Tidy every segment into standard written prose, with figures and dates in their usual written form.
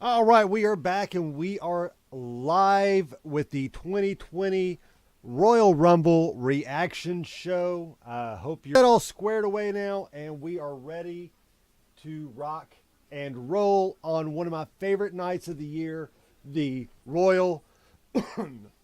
All right, we are back and we are live with the 2020 Royal Rumble reaction show. Hope you're all squared away now and we are ready to rock and roll on one of my favorite nights of the year, the Royal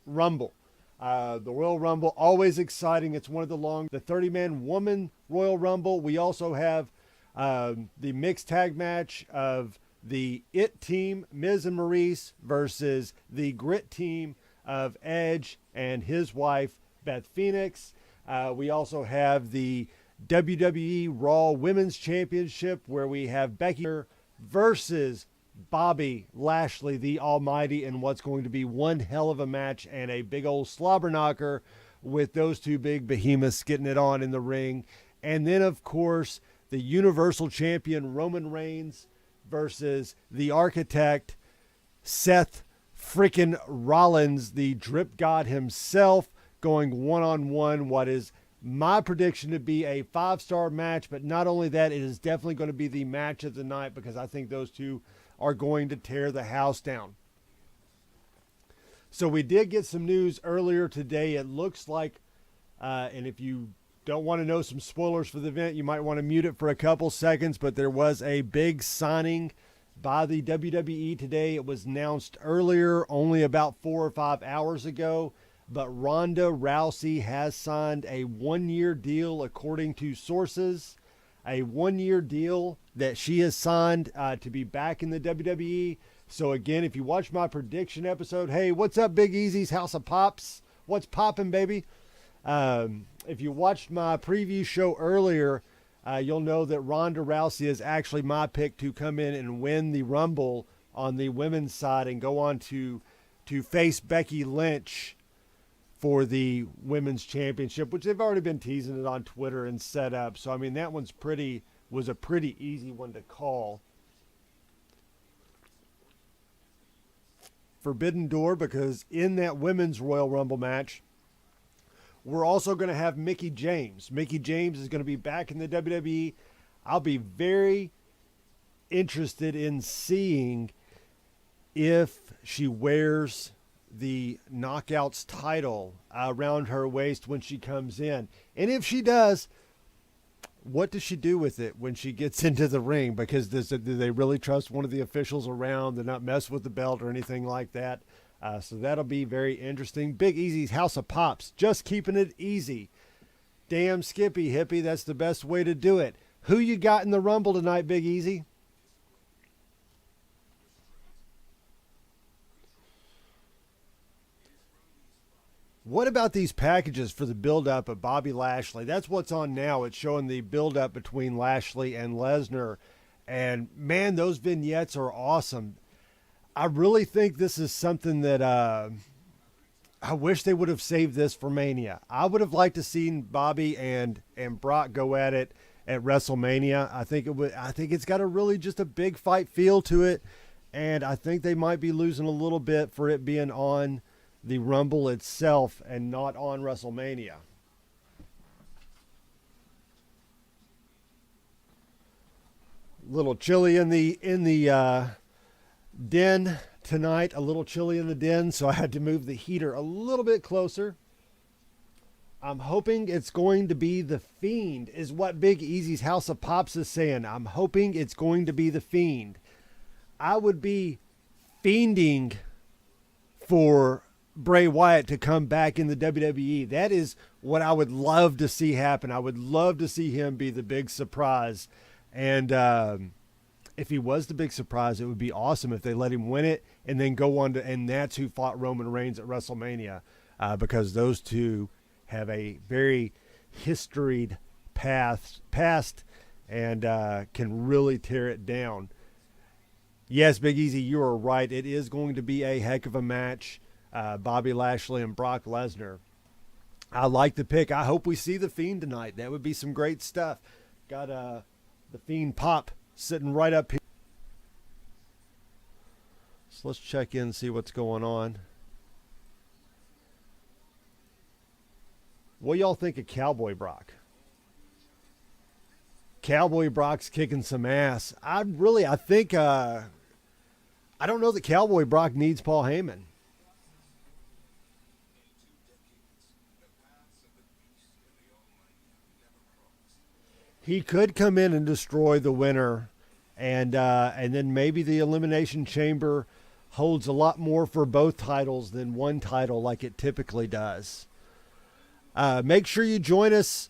Rumble. The Royal Rumble, always exciting. It's one of the 30-man woman Royal Rumble. We also have the mixed tag match of the It team, Miz and Maurice, versus the Grit team of Edge and his wife, Beth Phoenix. We also have the WWE Raw Women's Championship, where we have Becky versus Bobby Lashley, the Almighty, in what's going to be one hell of a match and a big old slobber knocker with those two big behemoths getting it on in the ring. And then, of course, the Universal Champion Roman Reigns versus the Architect Seth freaking Rollins, the drip god himself, going one-on-one. What is my prediction to be a 5-star match, but not only that, it is definitely going to be the match of the night because I think those two are going to tear the house down. So we did get some news earlier today. It looks like, and if you don't want to know some spoilers for the event, you might want to mute it for a couple seconds, but there was a big signing by the WWE today. It was announced earlier, only about 4 or 5 hours ago, but Ronda Rousey has signed a 1-year deal, according to sources, a 1-year deal that she has signed to be back in the WWE. So again, if you watch my prediction episode, hey, what's up, Big Easy's House of Pops? What's poppin', baby? If you watched my preview show earlier, you'll know that Ronda Rousey is actually my pick to come in and win the Rumble on the women's side and go on to face Becky Lynch for the women's championship, which they've already been teasing it on Twitter and set up. So, I mean, that was a pretty easy one to call. Forbidden Door, because in that women's Royal Rumble match, we're also going to have Mickie James. Mickie James is going to be back in the WWE. I'll be very interested in seeing if she wears the Knockouts title around her waist when she comes in. And if she does, what does she do with it when she gets into the ring? Because do they really trust one of the officials around? They're not mess with the belt or anything like that. So that'll be very interesting. Big Easy's House of Pops, just keeping it easy. Damn Skippy, hippie, that's the best way to do it. Who you got in the Rumble tonight, Big Easy? What about these packages for the build-up of Bobby Lashley? That's what's on now. It's showing the build-up between Lashley and Lesnar. And, man, those vignettes are awesome. I really think this is something that I wish they would have saved this for Mania. I would have liked to seen Bobby and Brock go at it at WrestleMania. I think it's got a really just a big fight feel to it, and I think they might be losing a little bit for it being on the Rumble itself and not on WrestleMania. Little chilly in the den tonight, a little chilly in the den, so I had to move the heater a little bit closer. I'm hoping it's going to be The Fiend, is what Big Easy's House of Pops is saying. I'm hoping it's going to be The Fiend. I would be fiending for Bray Wyatt to come back in the WWE. That is what I would love to see happen. I would love to see him be the big surprise. And if he was the big surprise, it would be awesome if they let him win it and then go on to, and that's who fought Roman Reigns at WrestleMania, because those two have a very historied past and can really tear it down. Yes, Big Easy, you are right. It is going to be a heck of a match. Bobby Lashley and Brock Lesnar. I like the pick. I hope we see The Fiend tonight. That would be some great stuff. Got The Fiend Pop sitting right up here. So let's check in and see what's going on. What y'all think of Cowboy Brock? Cowboy Brock's kicking some ass. I think I don't know that Cowboy Brock needs Paul Heyman. He could come in and destroy the winner, and then maybe the Elimination Chamber holds a lot more for both titles than one title like it typically does. Make sure you join us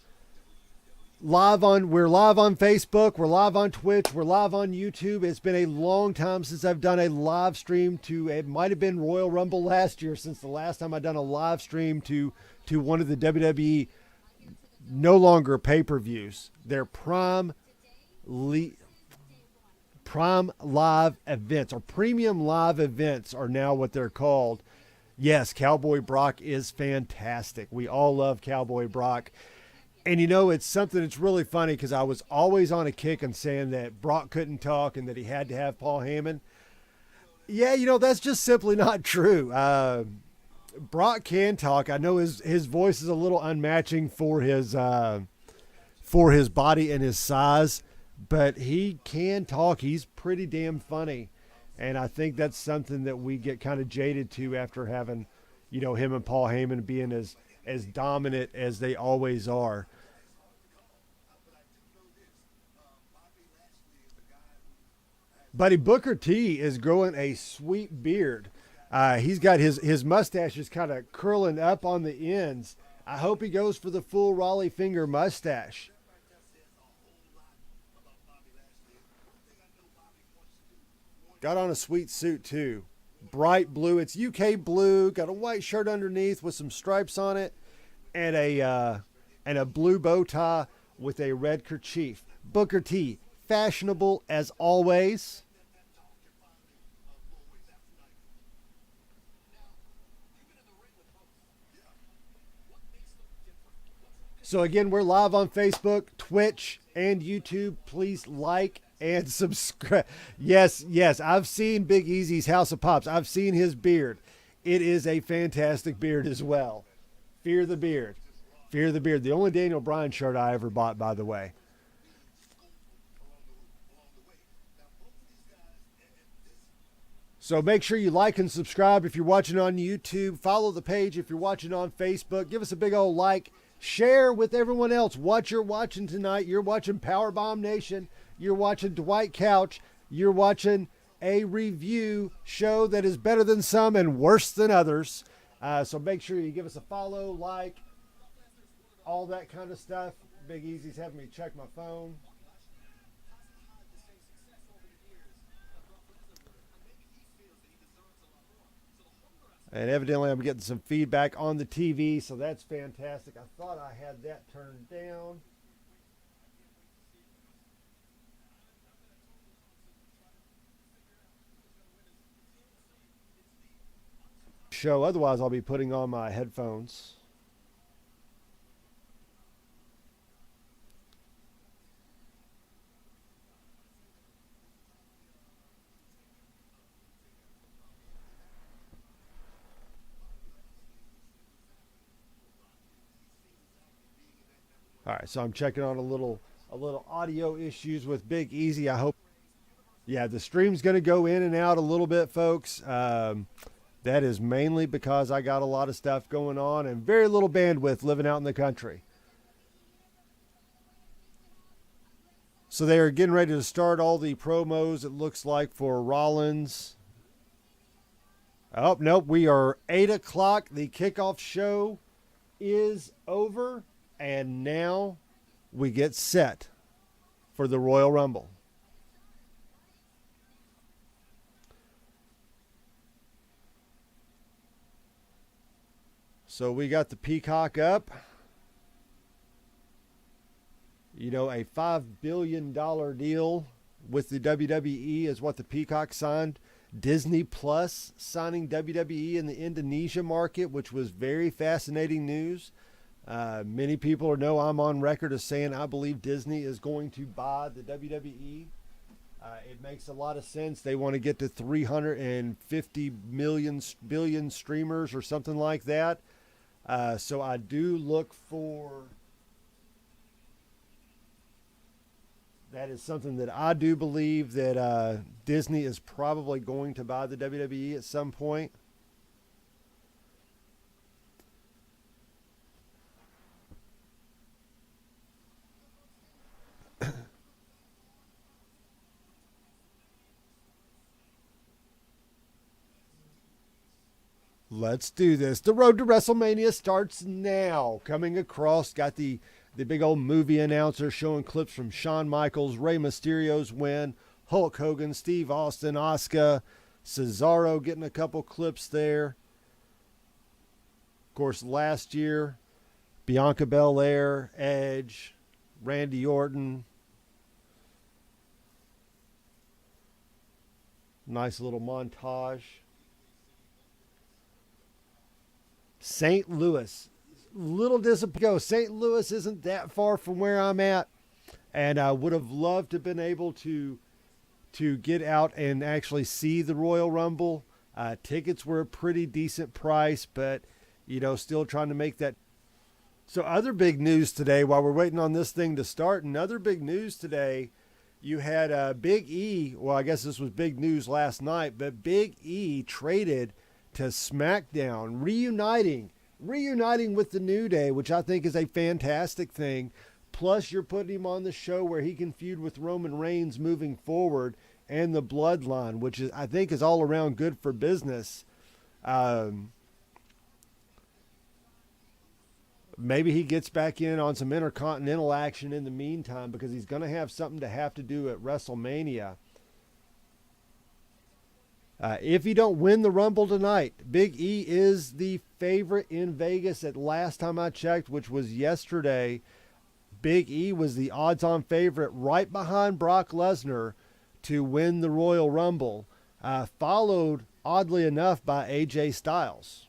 we're live on Facebook, we're live on Twitch, we're live on YouTube. It's been a long time since I've done a live stream it might have been Royal Rumble last year since the last time I've done a live stream to one of the WWE no longer pay-per-views. They're prime live events, or premium live events are now what they're called. Yes, Cowboy Brock is fantastic. We all love Cowboy Brock. And you know, it's something that's really funny because I was always on a kick and saying that Brock couldn't talk and that he had to have Paul Heyman. Yeah, you know, that's just simply not true. Brock can talk. I know his voice is a little unmatching for his body and his size, but he can talk. He's pretty damn funny. And I think that's something that we get kind of jaded to after having, you know, him and Paul Heyman being as dominant as they always are. Buddy, Booker T is growing a sweet beard. He's got his mustache is kind of curling up on the ends. I hope he goes for the full Raleigh finger mustache. Got on a sweet suit too. Bright blue. It's UK blue. Got a white shirt underneath with some stripes on it, and a blue bow tie with a red kerchief. Booker T, fashionable as always. So again, we're live on Facebook, Twitch, and YouTube. Please like and subscribe. Yes, I've seen Big Easy's House of Pops. I've seen his beard. It is a fantastic beard as well. Fear the beard. Fear the beard. The only Daniel Bryan shirt I ever bought, by the way. So make sure you like and subscribe if you're watching on YouTube. Follow the page if you're watching on Facebook. Give us a big old like. Share with everyone else what you're watching tonight. You're watching Powerbomb Nation. You're watching Dwight Couch. You're watching a review show that is better than some and worse than others. So make sure you give us a follow, like, all that kind of stuff. Big Easy's having me check my phone. And evidently I'm getting some feedback on the TV, so that's fantastic. I thought I had that turned down. Show, otherwise I'll be putting on my headphones. All right, so I'm checking on a little audio issues with Big Easy. I hope, yeah, the stream's going to go in and out a little bit, folks. That is mainly because I got a lot of stuff going on and very little bandwidth living out in the country. So they are getting ready to start all the promos, it looks like, for Rollins. Oh, nope, we are 8 o'clock. The kickoff show is over. And now we get set for the Royal Rumble. So we got the Peacock up. You know, a $5 billion deal with the WWE is what the Peacock signed. Disney Plus signing WWE in the Indonesia market, which was very fascinating news. Many people know I'm on record as saying I believe Disney is going to buy the WWE. It makes a lot of sense. They want to get to 350 billion streamers or something like that. So I do look for That is something that I do believe that Disney is probably going to buy the WWE at some point. Let's do this. The road to WrestleMania starts now. Coming across, got the big old movie announcer showing clips from Shawn Michaels, Rey Mysterio's win, Hulk Hogan, Steve Austin, Asuka, Cesaro getting a couple clips there. Of course, last year, Bianca Belair, Edge, Randy Orton. Nice little montage. St. Louis. Little disappointed. St. Louis isn't that far from where I'm at. And I would have loved to have been able to get out and actually see the Royal Rumble. Tickets were a pretty decent price, but, still trying to make that. So other big news today, while we're waiting on this thing to start, another big news today, you had Big E. Well, I guess this was big news last night, but Big E traded to SmackDown, reuniting with the New Day, which I think is a fantastic thing. Plus, you're putting him on the show where he can feud with Roman Reigns moving forward and the Bloodline, which is, I think, is all around good for business. Maybe he gets back in on some intercontinental action in the meantime, because he's going to have something to have to do at WrestleMania. If he don't win the Rumble tonight, Big E is the favorite in Vegas at last time I checked, which was yesterday. Big E was the odds-on favorite right behind Brock Lesnar to win the Royal Rumble, followed, oddly enough, by AJ Styles.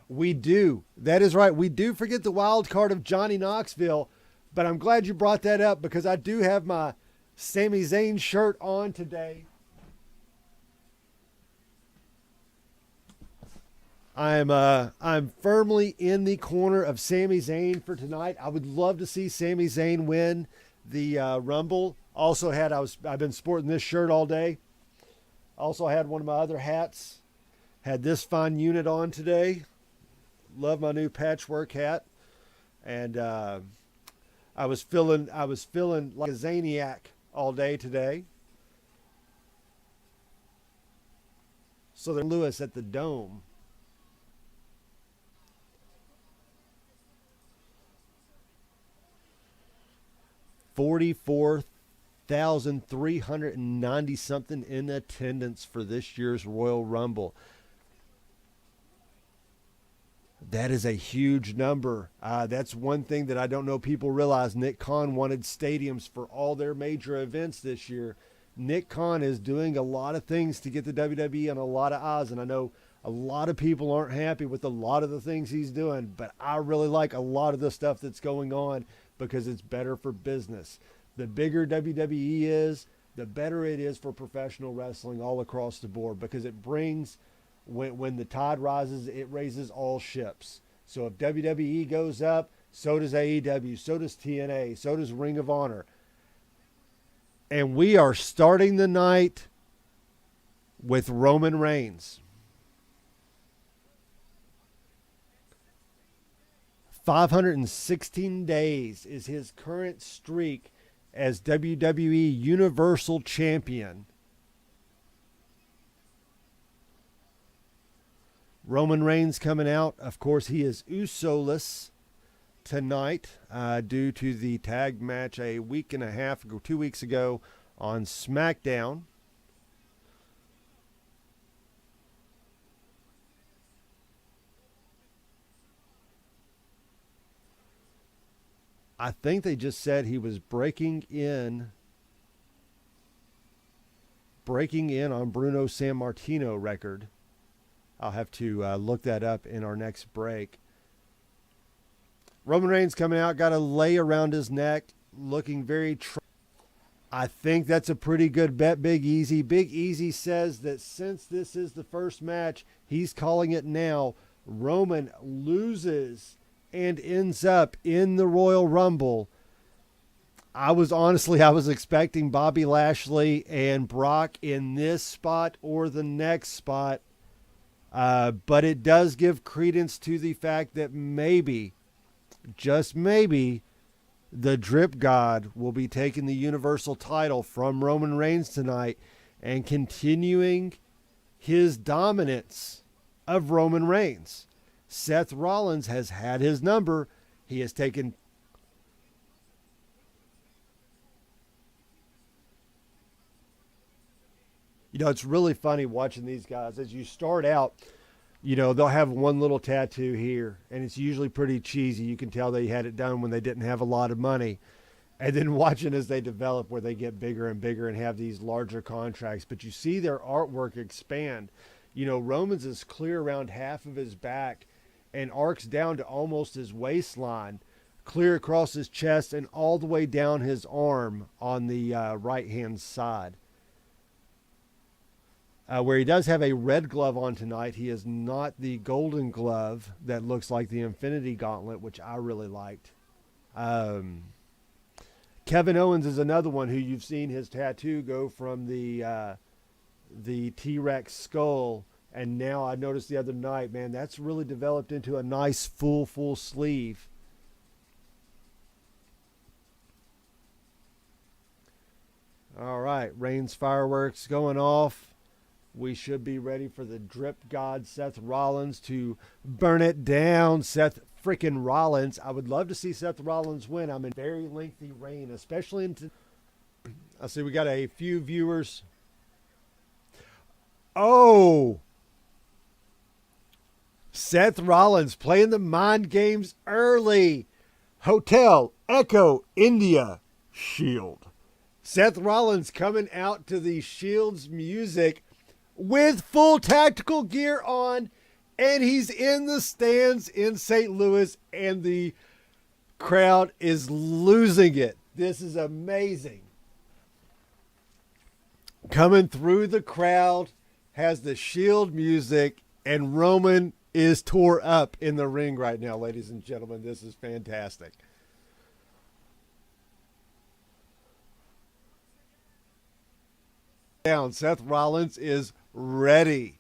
We do. That is right. We do forget the wild card of Johnny Knoxville, but I'm glad you brought that up because I do have my Sami Zayn shirt on today. I'm firmly in the corner of Sami Zayn for tonight. I would love to see Sami Zayn win the Rumble. Also I've been sporting this shirt all day. Also had one of my other hats. Had this fine unit on today. Love my new patchwork hat. And I was feeling like a Zaniac all day today. So they're Lewis at the Dome. $44,390 something in attendance for this year's Royal Rumble. That is a huge number. That's one thing that I don't know people realize. Nick Khan wanted stadiums for all their major events this year. Nick Khan is doing a lot of things to get the WWE on a lot of eyes, and I know a lot of people aren't happy with a lot of the things he's doing, but I really like a lot of the stuff that's going on because it's better for business. The bigger WWE is, the better it is for professional wrestling all across the board, because it brings, when the tide rises, it raises all ships. So if WWE goes up, so does AEW, so does TNA, so does Ring of Honor. And we are starting the night with Roman Reigns. 516 days is his current streak as WWE Universal Champion. Roman Reigns coming out. Of course, he is Uso-less tonight due to the tag match a week and a half ago, 2 weeks ago on SmackDown. I think they just said he was breaking in on Bruno Sammartino record. I'll have to look that up in our next break. Roman Reigns coming out, got a lei around his neck, looking very I think that's a pretty good bet, Big Easy. Big Easy says that since this is the first match, he's calling it now. Roman loses and ends up in the Royal Rumble. I was expecting Bobby Lashley and Brock in this spot or the next spot. But it does give credence to the fact that maybe, just maybe, the Drip God will be taking the Universal title from Roman Reigns tonight and continuing his dominance of Roman Reigns. Seth Rollins has had his number. He has taken... You know, it's really funny watching these guys. As you start out, you know, they'll have one little tattoo here, and it's usually pretty cheesy. You can tell they had it done when they didn't have a lot of money. And then watching as they develop, where they get bigger and bigger and have these larger contracts. But you see their artwork expand. You know, Roman's is clear around half of his back and arcs down to almost his waistline, clear across his chest and all the way down his arm on the right-hand side. Where he does have a red glove on tonight, he is not the golden glove that looks like the Infinity Gauntlet, which I really liked. Kevin Owens is another one who you've seen his tattoo go from the T-Rex skull, and now I noticed the other night, man, that's really developed into a nice full sleeve. All right, Reigns fireworks going off. We should be ready for the Drip God Seth Rollins to burn it down. Seth freaking Rollins. I would love to see Seth Rollins win. I'm in very lengthy reign, especially into... I see we got a few viewers. Oh! Seth Rollins playing the mind games early. Hotel Echo India Shield. Seth Rollins coming out to the Shield's music with full tactical gear on, and he's in the stands in St. Louis, and the crowd is losing it. This is amazing. Coming through the crowd, has the Shield music, and Roman is tore up in the ring right now, ladies and gentlemen. This is fantastic. Down. Seth Rollins is ready.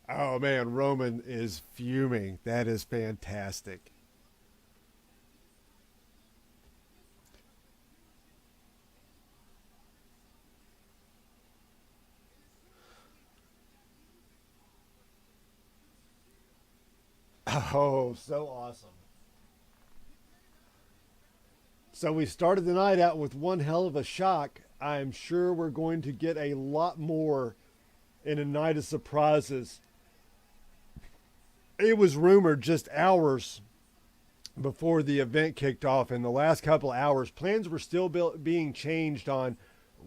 Oh man, Roman is fuming. That is fantastic. Oh, so awesome. So we started the night out with one hell of a shock. I'm sure we're going to get a lot more in a night of surprises. It was rumored just hours before the event kicked off. In the last couple of hours, plans were still being changed on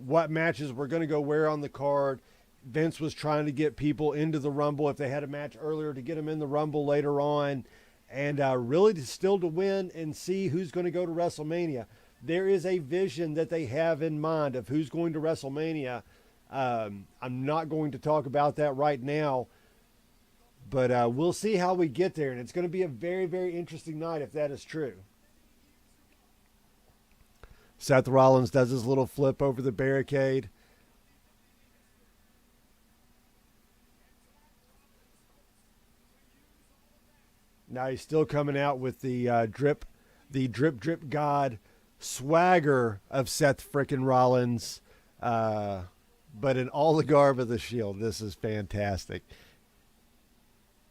what matches were going to go where on the card. Vince was trying to get people into the Rumble if they had a match earlier to get them in the Rumble later on. And really still to win and see who's going to go to WrestleMania. There is a vision that they have in mind of who's going to WrestleMania. I'm not going to talk about that right now, but we'll see how we get there. And it's going to be a very, very interesting night if that is true. Seth Rollins does his little flip over the barricade. Now he's still coming out with the drip God swagger of Seth frickin' Rollins, but in all the garb of the Shield. This is fantastic.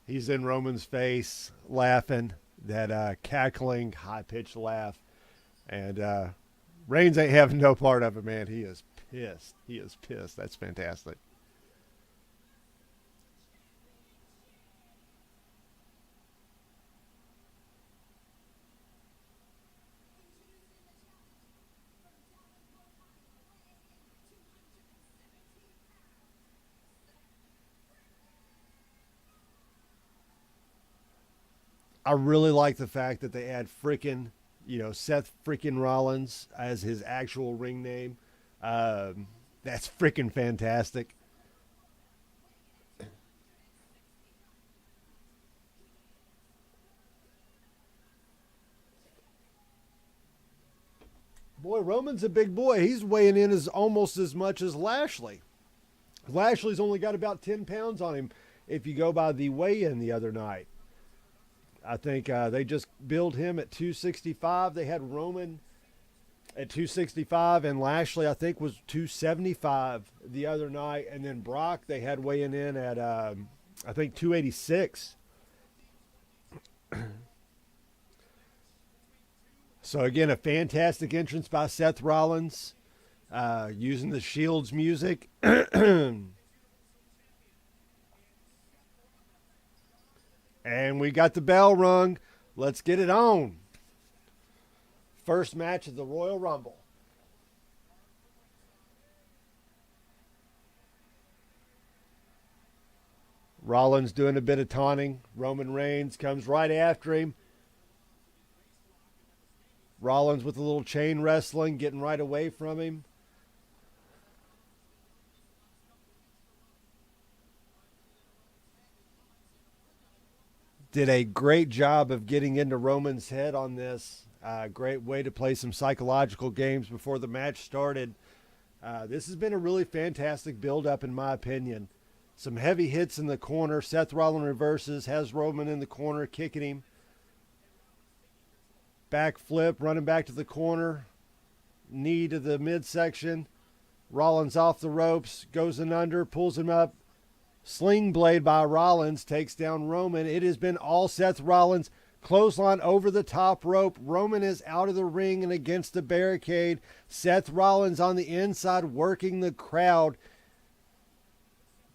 He's in Roman's face, laughing, that cackling, high-pitched laugh, and Reigns ain't having no part of it, man. He is pissed. He is pissed. That's fantastic. I really like the fact that they add Seth freaking Rollins as his actual ring name. That's freaking fantastic. Boy, Roman's a big boy. He's weighing in as almost as much as Lashley. Lashley's only got about 10 pounds on him if you go by the weigh-in the other night. I think they just billed him at 265. They had Roman at 265, and Lashley, I think, was 275 the other night. And then Brock, they had weighing in at, I think, 286. So, again, a fantastic entrance by Seth Rollins, using the Shield's music. And we got the bell rung. Let's get it on. First match of the Royal Rumble. Rollins doing a bit of taunting. Roman Reigns comes right after him. Rollins with a little chain wrestling, getting right away from him. Did a great job of getting into Roman's head on this. Great way to play some psychological games before the match started. This has been a really fantastic build-up, in my opinion. Some heavy hits in the corner. Seth Rollins reverses, has Roman in the corner, kicking him. Back flip, running back to the corner. Knee to the midsection. Rollins off the ropes, goes in under, pulls him up. Sling blade by Rollins takes down Roman. It has been all Seth Rollins. Clothesline over the top rope. Roman is out of the ring and against the barricade. Seth Rollins on the inside working the crowd.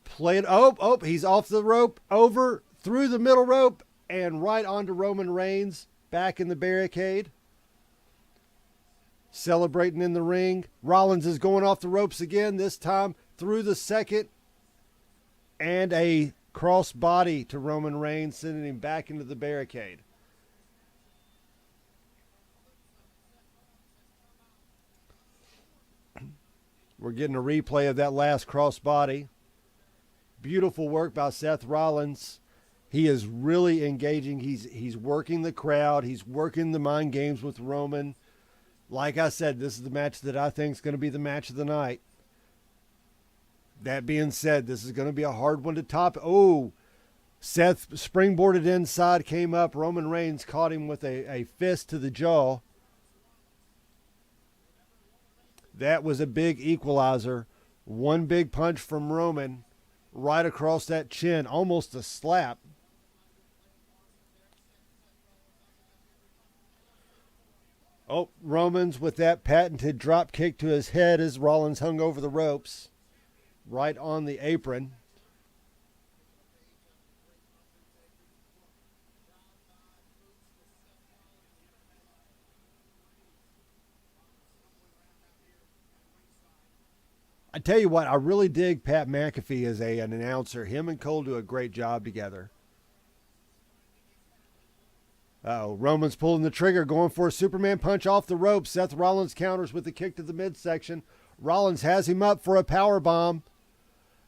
Played. Oh, he's off the rope. Over, through the middle rope, and right onto Roman Reigns. Back in the barricade. Celebrating in the ring. Rollins is going off the ropes again. This time through the second. And a cross body to Roman Reigns, sending him back into the barricade. We're getting a replay of that last cross body. Beautiful work by Seth Rollins. He is really engaging. He's working the crowd. He's working the mind games with Roman. Like I said, this is the match that I think is going to be the match of the night. That being said, this is going to be a hard one to top. Oh, Seth springboarded inside, came up. Roman Reigns caught him with a fist to the jaw. That was a big equalizer. One big punch from Roman right across that chin, almost a slap. Oh, Roman's with that patented drop kick to his head as Rollins hung over the ropes. Right on the apron. I tell you what, I really dig Pat McAfee as an announcer. Him and Cole do a great job together. Roman's pulling the trigger, going for a Superman punch off the rope. Seth Rollins counters with the kick to the midsection. Rollins has him up for a power bomb.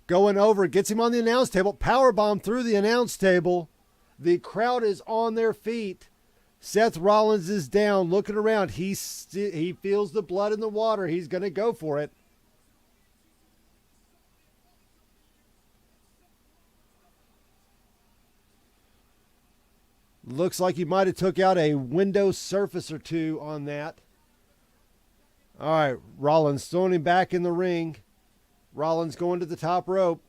Going over, gets him on the announce table. Powerbomb through the announce table. The crowd is on their feet. Seth Rollins is down, looking around. He feels the blood in the water. He's going to go for it. Looks like he might have took out a window surface or two on that. All right, Rollins throwing him back in the ring. Rollins going to the top rope.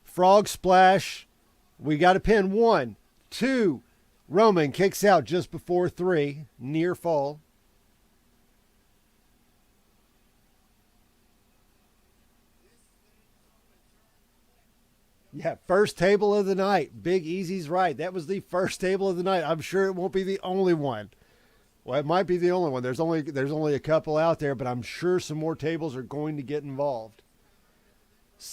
Frog splash. We got a pin. 1, 2. Roman kicks out just before 3. Near fall. Yeah, first table of the night. Big Easy's right. That was the first table of the night. I'm sure it won't be the only one. Well, it might be the only one. There's only a couple out there, but I'm sure some more tables are going to get involved.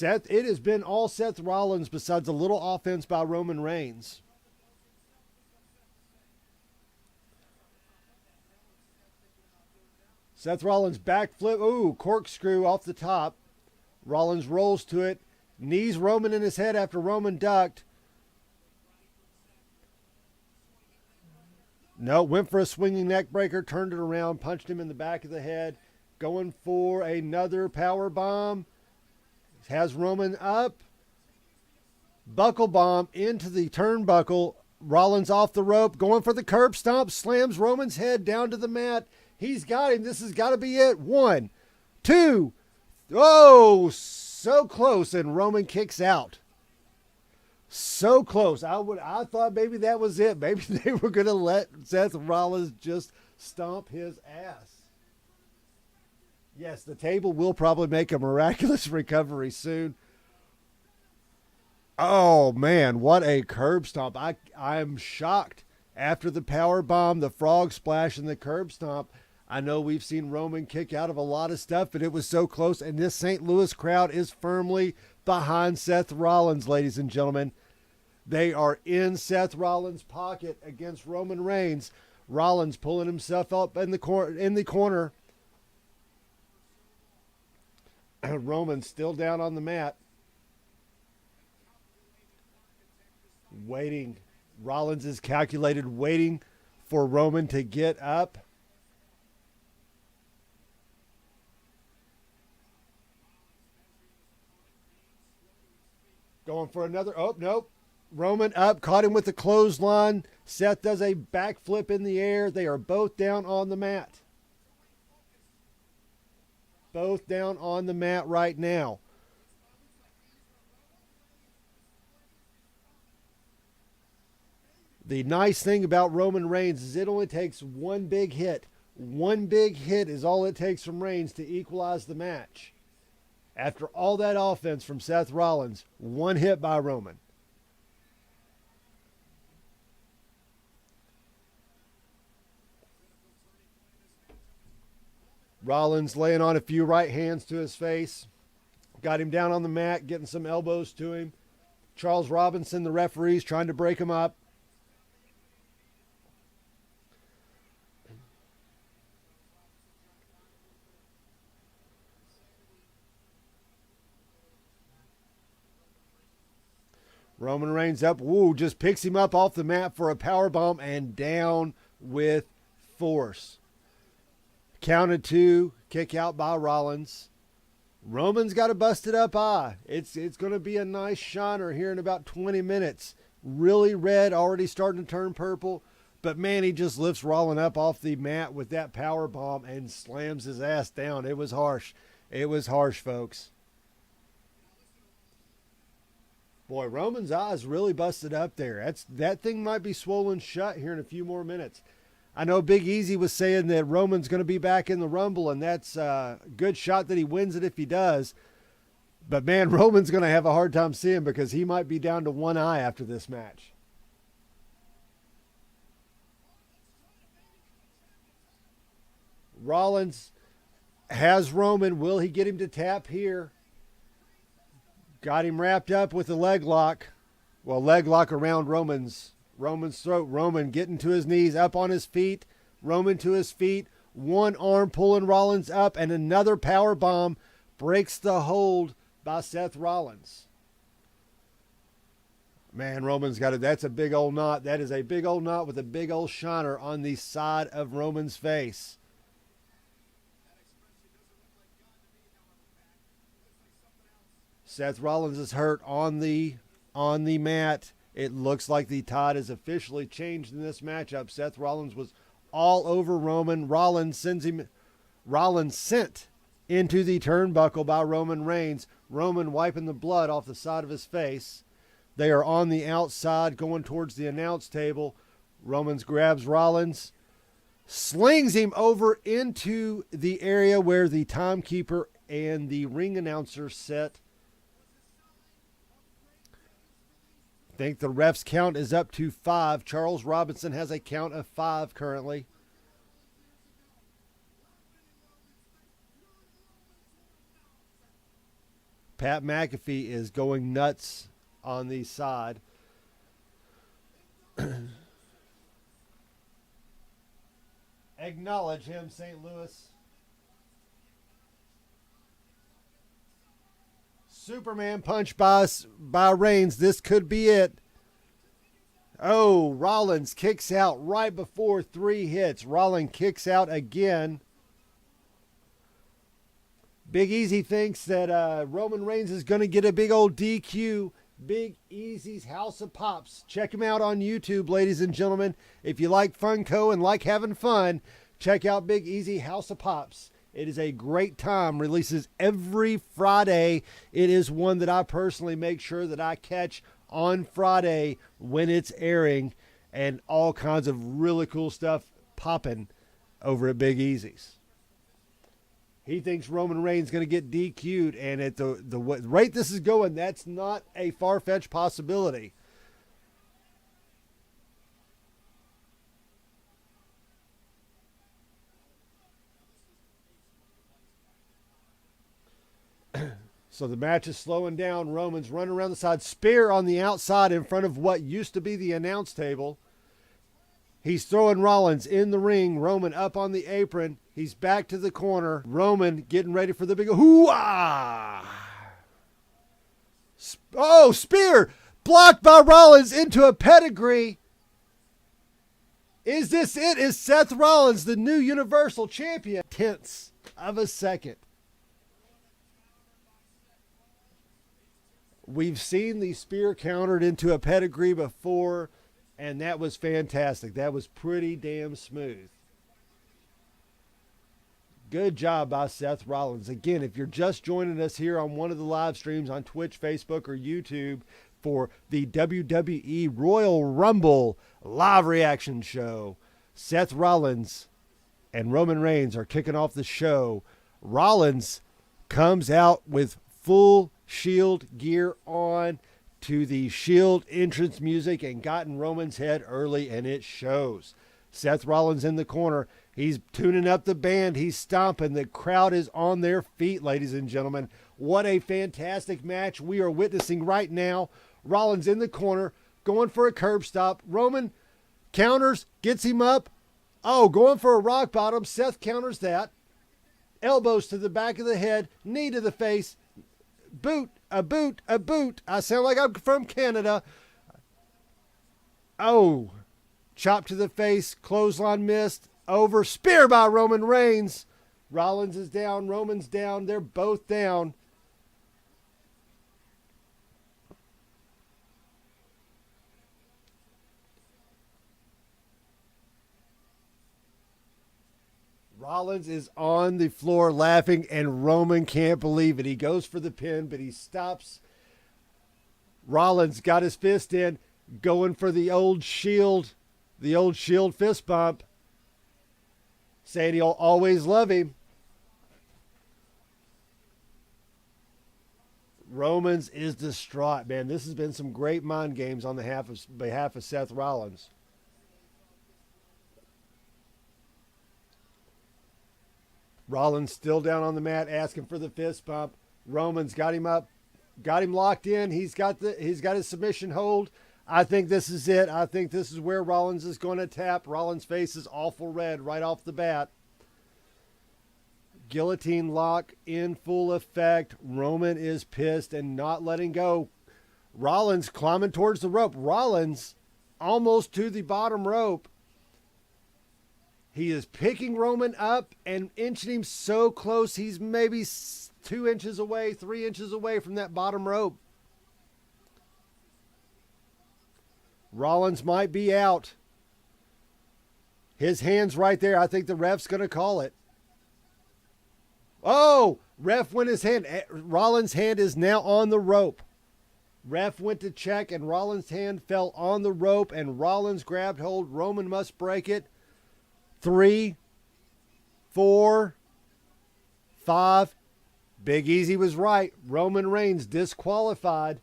It has been all Seth Rollins besides a little offense by Roman Reigns. Seth Rollins backflip. Ooh, corkscrew off the top. Rollins rolls to it. Knees Roman in his head after Roman ducked. No, went for a swinging neck breaker, turned it around, punched him in the back of the head. Going for another power bomb. Has Roman up. Buckle bomb into the turnbuckle. Rollins off the rope, going for the curb stomp, slams Roman's head down to the mat. He's got him. This has got to be it. 1, 2. Oh, so close, and Roman kicks out. So close. I thought maybe that was it. Maybe they were going to let Seth Rollins just stomp his ass. Yes, the table will probably make a miraculous recovery soon. Oh, man, what a curb stomp. I'm shocked. After the power bomb, the frog splash, and the curb stomp, I know we've seen Roman kick out of a lot of stuff, but it was so close, and this St. Louis crowd is firmly behind Seth Rollins, ladies and gentlemen. They are in Seth Rollins' pocket against Roman Reigns. Rollins pulling himself up in the corner. Roman still down on the mat. Waiting. Rollins is calculated, waiting for Roman to get up. Going for another. Oh, nope. Roman up, caught him with the clothesline. Seth does a backflip in the air. They are both down on the mat. Both down on the mat right now. The nice thing about Roman Reigns is it only takes one big hit. One big hit is all it takes from Reigns to equalize the match. After all that offense from Seth Rollins, one hit by Roman. Rollins laying on a few right hands to his face. Got him down on the mat, getting some elbows to him. Charles Robinson, the referee's trying to break him up. Roman Reigns up. Woo, just picks him up off the mat for a powerbomb and down with force. Counted 2, kick out by Rollins. Roman's got a busted up eye. It's going to be a nice shiner here in about 20 minutes. Really red, already starting to turn purple. But man, he just lifts Rollins up off the mat with that power bomb and slams his ass down. It was harsh. It was harsh, folks. Boy, Roman's eye's really busted up there. That thing might be swollen shut here in a few more minutes. I know Big Easy was saying that Roman's going to be back in the Rumble, and that's a good shot that he wins it if he does. But, man, Roman's going to have a hard time seeing because he might be down to one eye after this match. Rollins has Roman. Will he get him to tap here? Got him wrapped up with a leg lock. Well, leg lock around Roman's throat. Roman getting to his knees, up on his feet. Roman to his feet. One arm pulling Rollins up, and another power bomb breaks the hold by Seth Rollins. Man, Roman's got it. That's a big old knot. That is a big old knot with a big old shiner on the side of Roman's face. Seth Rollins is hurt on the mat. It looks like the tide has officially changed in this matchup. Seth Rollins was all over Roman. Rollins sent into the turnbuckle by Roman Reigns. Roman wiping the blood off the side of his face. They are on the outside going towards the announce table. Roman grabs Rollins, slings him over into the area where the timekeeper and the ring announcer sit. I think the ref's count is up to 5. Charles Robinson has a count of 5 currently. Pat McAfee is going nuts on the side. Acknowledge him, St. Louis. Superman punch by Reigns. This could be it. Oh, Rollins kicks out right before 3 hits. Rollins kicks out again. Big Easy thinks that Roman Reigns is going to get a big old DQ. Big Easy's House of Pops. Check him out on YouTube, ladies and gentlemen. If you like Funko and like having fun, check out Big Easy House of Pops. It is a great time. Releases every Friday. It is one that I personally make sure that I catch on Friday when it's airing, and all kinds of really cool stuff popping over at Big Easy's. He thinks Roman Reigns is going to get DQ'd, and at the rate this is going, that's not a far-fetched possibility. So the match is slowing down. Roman's running around the side. Spear on the outside in front of what used to be the announce table. He's throwing Rollins in the ring. Roman up on the apron. He's back to the corner. Roman getting ready for the big hoo-ah! Oh, spear! Blocked by Rollins into a pedigree. Is this it? Is Seth Rollins the new Universal Champion? Tenths of a second. We've seen the spear countered into a pedigree before, and that was fantastic. That was pretty damn smooth. Good job by Seth Rollins. Again, if you're just joining us here on one of the live streams on Twitch, Facebook, or YouTube for the WWE Royal Rumble live reaction show, Seth Rollins and Roman Reigns are kicking off the show. Rollins comes out with full Shield gear on to the Shield entrance music and got in Roman's head early, and it shows. Seth Rollins in the corner. He's tuning up the band. He's stomping. The crowd is on their feet, ladies and gentlemen. What a fantastic match we are witnessing right now. Rollins in the corner, going for a curb stop. Roman counters, gets him up. Oh, going for a rock bottom. Seth counters that. Elbows to the back of the head, knee to the face. Boot, a boot, a boot. I sound like I'm from Canada. Oh, chop to the face, clothesline missed, over, spear by Roman Reigns. Rollins is down, Roman's down, they're both down. Rollins is on the floor laughing, and Roman can't believe it. He goes for the pin, but he stops. Rollins got his fist in, going for the old Shield fist bump, saying he'll always love him. Romans is distraught, man. This has been some great mind games on behalf of Seth Rollins. Rollins still down on the mat, asking for the fist bump. Roman's got him up, got him locked in. He's got his submission hold. I think this is it. I think this is where Rollins is going to tap. Rollins' face is awful red right off the bat. Guillotine lock in full effect. Roman is pissed and not letting go. Rollins climbing towards the rope. Rollins almost to the bottom rope. He is picking Roman up and inching him so close. He's maybe 2 inches away, 3 inches away from that bottom rope. Rollins might be out. His hand's right there. I think the ref's going to call it. Oh, ref went his hand. Rollins' hand is now on the rope. Ref went to check, and Rollins' hand fell on the rope, and Rollins grabbed hold. Roman must break it. 3, 4, 5. Big Easy was right. Roman Reigns disqualified.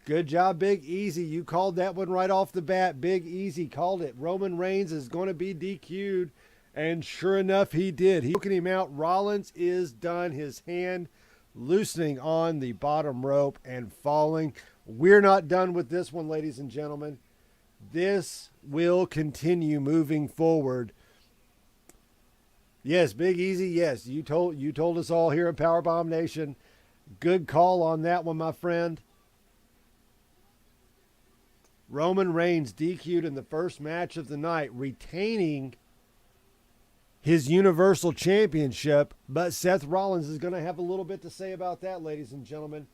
Good job, Big Easy. You called that one right off the bat. Big Easy called it. Roman Reigns is going to be DQ'd. And sure enough, he did. He's choking him out. Rollins is done. His hand loosening on the bottom rope and falling. We're not done with this one, ladies and gentlemen. This will continue moving forward. Yes, Big Easy, yes. You told us all here in Powerbomb Nation. Good call on that one, my friend. Roman Reigns DQ'd in the first match of the night, retaining his Universal Championship, but Seth Rollins is going to have a little bit to say about that, ladies and gentlemen.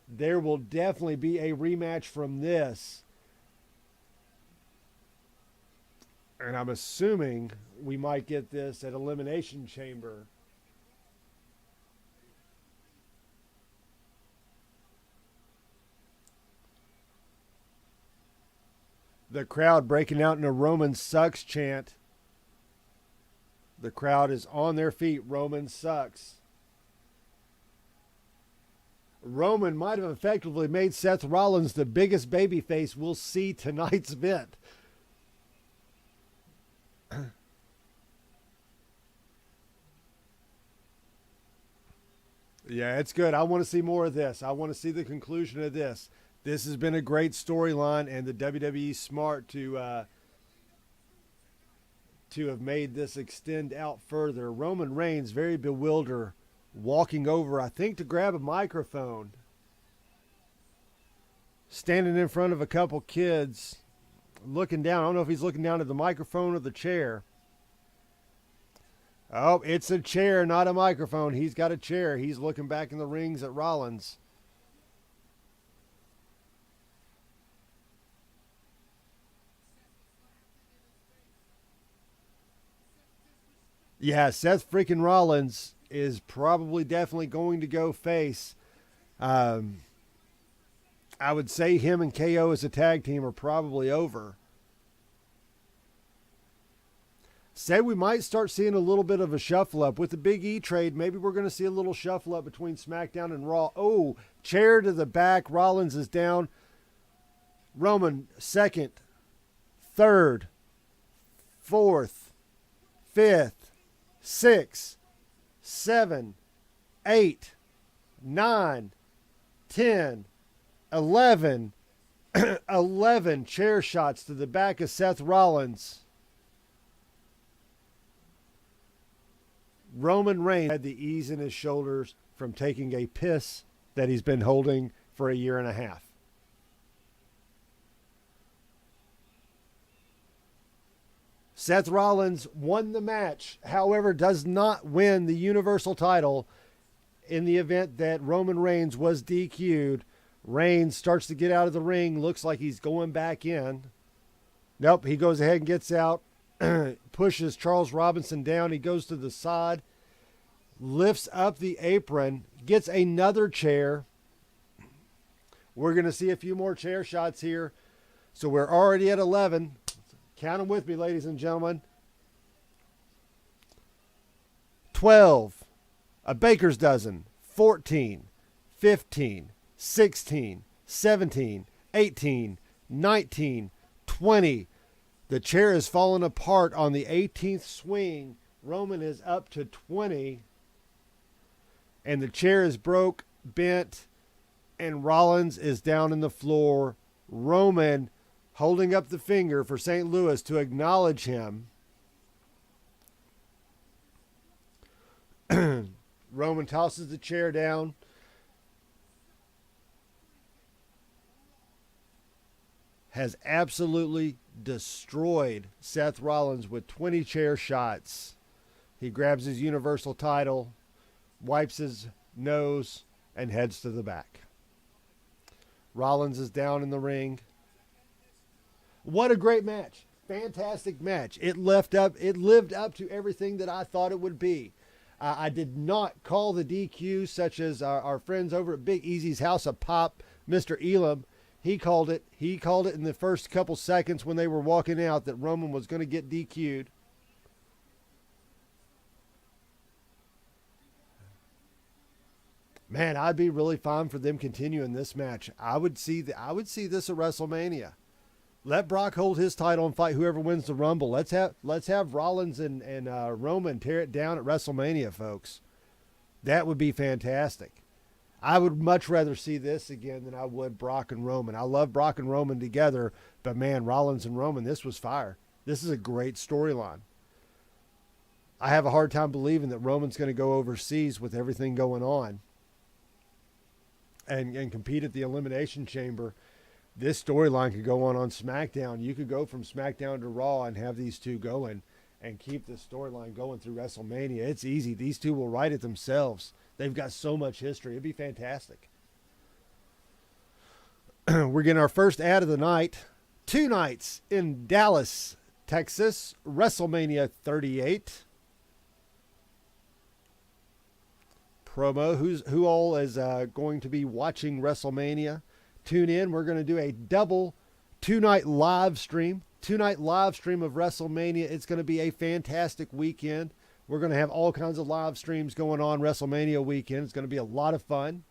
There will definitely be a rematch from this. And I'm assuming we might get this at Elimination Chamber. The crowd breaking out in a Roman sucks chant. The crowd is on their feet. Roman sucks. Roman might have effectively made Seth Rollins the biggest babyface we'll see tonight's event. Yeah, it's good. I want to see more of this. I want to see the conclusion of this. This has been a great storyline, and the WWE's smart to have made this extend out further. Roman Reigns, very bewildered, walking over, I think, to grab a microphone. Standing in front of a couple kids, looking down. I don't know if he's looking down at the microphone or the chair. Oh, it's a chair, not a microphone. He's got a chair. He's looking back in the rings at Rollins. Yeah, Seth freaking Rollins is probably definitely going to go face. I would say him and KO as a tag team are probably over. Said we might start seeing a little bit of a shuffle up with the Big E trade. Maybe we're going to see a little shuffle up between SmackDown and Raw. Oh, chair to the back. Rollins is down. Roman, second, third, fourth, fifth, sixth, 7, 8, 9, 10, 11, 11 chair shots to the back of Seth Rollins. Roman Reigns had the ease in his shoulders from taking a piss that he's been holding for a year and a half. Seth Rollins won the match, however, does not win the Universal title in the event that Roman Reigns was DQ'd. Reigns starts to get out of the ring, looks like he's going back in. Nope, he goes ahead and gets out, pushes Charles Robinson down. He goes to the side, lifts up the apron, gets another chair. We're going to see a few more chair shots here. So we're already at 11. Count them with me, ladies and gentlemen. 12, a baker's dozen, 14, 15, 16, 17, 18, 19, 20. The chair has fallen apart on the 18th swing. Roman is up to 20. And the chair is broke, bent, and Rollins is down in the floor. Roman holding up the finger for St. Louis to acknowledge him. Roman tosses the chair down. Has absolutely destroyed Seth Rollins with 20 chair shots. He grabs his Universal title, wipes his nose, and heads to the back. Rollins is down in the ring. What a great match. Fantastic match. It lived up to everything that I thought it would be. I did not call the DQ, such as our friends over at Big Easy's House of Pop, Mr. Elam. He called it. He called it in the first couple seconds when they were walking out that Roman was going to get DQ'd. Man, I'd be really fine for them continuing this match. I would see this at WrestleMania. Let Brock hold his title and fight whoever wins the Rumble. Let's have Rollins and Roman tear it down at WrestleMania, folks. That would be fantastic. I would much rather see this again than I would Brock and Roman. I love Brock and Roman together, but man, Rollins and Roman, this was fire. This is a great storyline. I have a hard time believing that Roman's going to go overseas with everything going on and compete at the Elimination Chamber. this storyline could go on SmackDown. You could go from SmackDown to Raw and have these two going and keep this storyline going through WrestleMania. It's easy. These two will write it themselves. They've got so much history. It'd be fantastic. We're getting our first ad of the night. 2 nights in Dallas, Texas, WrestleMania 38. Promo. Who all is going to be watching WrestleMania? Tune in. We're going to do a double 2-night live stream. 2-night live stream of WrestleMania. It's going to be a fantastic weekend. We're going to have all kinds of live streams going on WrestleMania weekend. It's going to be a lot of fun.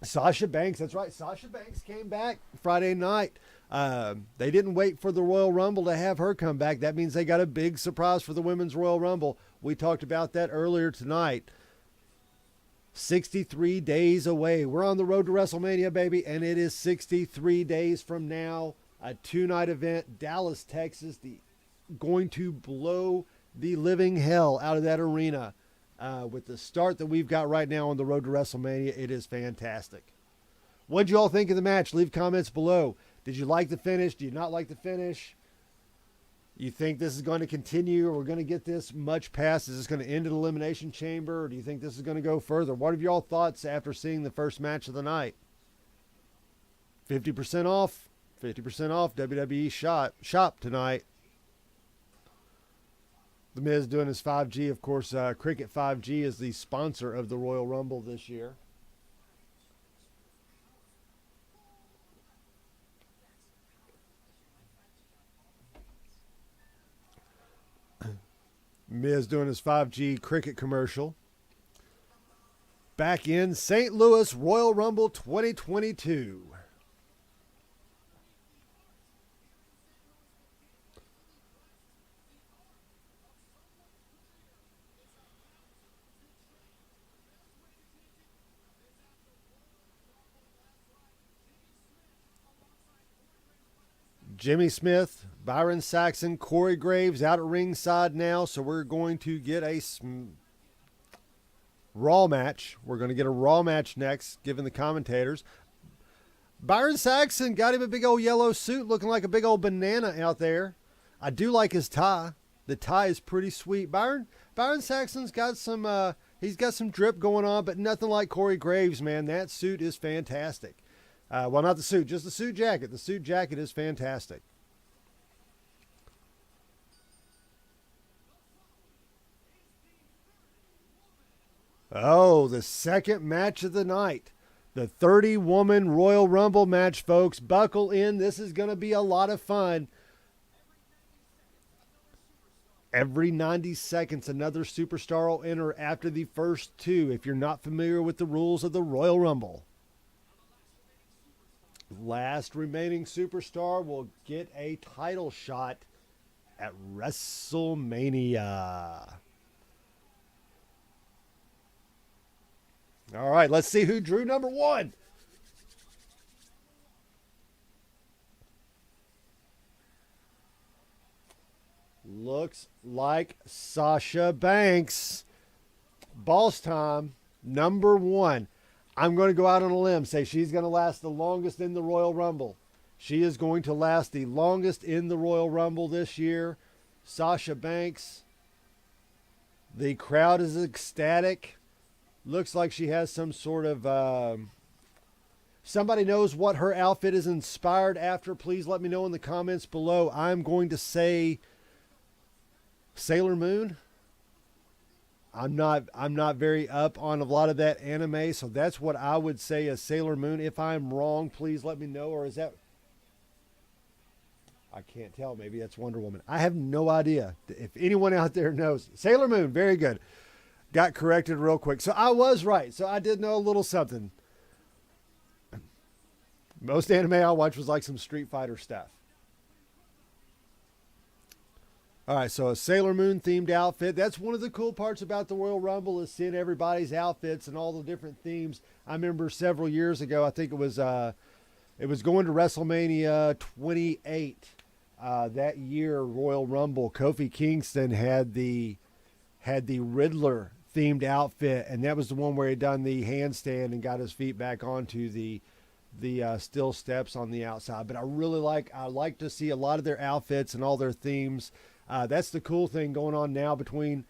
Sasha Banks, that's right. Sasha Banks came back Friday night. They didn't wait for the Royal Rumble to have her come back. That means they got a big surprise for the Women's Royal Rumble. We talked about that earlier tonight. 63 days away. We're on the road to WrestleMania, baby, and it is 63 days from now. A 2-night event, Dallas, Texas. Going to blow the living hell out of that arena. With the start that we've got right now on the road to WrestleMania, it is fantastic. What did you all think of the match? Leave comments below. Did you like the finish? Do you not like the finish? You think this is going to continue, or we're going to get this much past? Is this going to end in Elimination Chamber, or do you think this is going to go further? What are y'all thoughts after seeing the first match of the night? 50% off. 50% off WWE shop tonight. The Miz doing his 5G. Of course, Cricket 5G is the sponsor of the Royal Rumble this year. Miz doing his 5G cricket commercial. Back in St. Louis, Royal Rumble 2022. Jimmy Smith, Byron Saxton, Corey Graves out at ringside now. So we're going to get a Raw match. We're going to get a Raw match next, given the commentators. Byron Saxton got him a big old yellow suit looking like a big old banana out there. I do like his tie. The tie is pretty sweet. Byron Saxton's got some, he's got some drip going on, but nothing like Corey Graves, man. That suit is fantastic. Well, not the suit, just the suit jacket. The suit jacket is fantastic. Oh, the second match of the night. The 30-woman Royal Rumble match, folks. Buckle in. This is going to be a lot of fun. Every 90 seconds, another superstar will enter after the first 2, if you're not familiar with the rules of the Royal Rumble. Last remaining superstar will get a title shot at WrestleMania. All right, let's see who drew number 1. Looks like Sasha Banks. Boss time, number 1. I'm going to go out on a limb, say she's going to last the longest in the Royal Rumble. She is going to last the longest in the Royal Rumble this year. Sasha Banks. The crowd is ecstatic. Looks like she has some sort of... somebody knows what her outfit is inspired after. Please let me know in the comments below. I'm going to say Sailor Moon. I'm not very up on a lot of that anime, so that's what I would say as Sailor Moon. If I'm wrong, please let me know. Or is that... I can't tell. Maybe that's Wonder Woman. I have no idea. If anyone out there knows. Sailor Moon, very good. Got corrected real quick. So I was right. So I did know a little something. Most anime I watched was like some Street Fighter stuff. All right, so a Sailor Moon themed outfit. That's one of the cool parts about the Royal Rumble is seeing everybody's outfits and all the different themes. I remember several years ago, I think it was going to WrestleMania 28 that year, Royal Rumble. Kofi Kingston had the Riddler themed outfit, and that was the one where he done the handstand and got his feet back onto the the steel steps on the outside. But I like to see a lot of their outfits and all their themes. That's the cool thing going on now between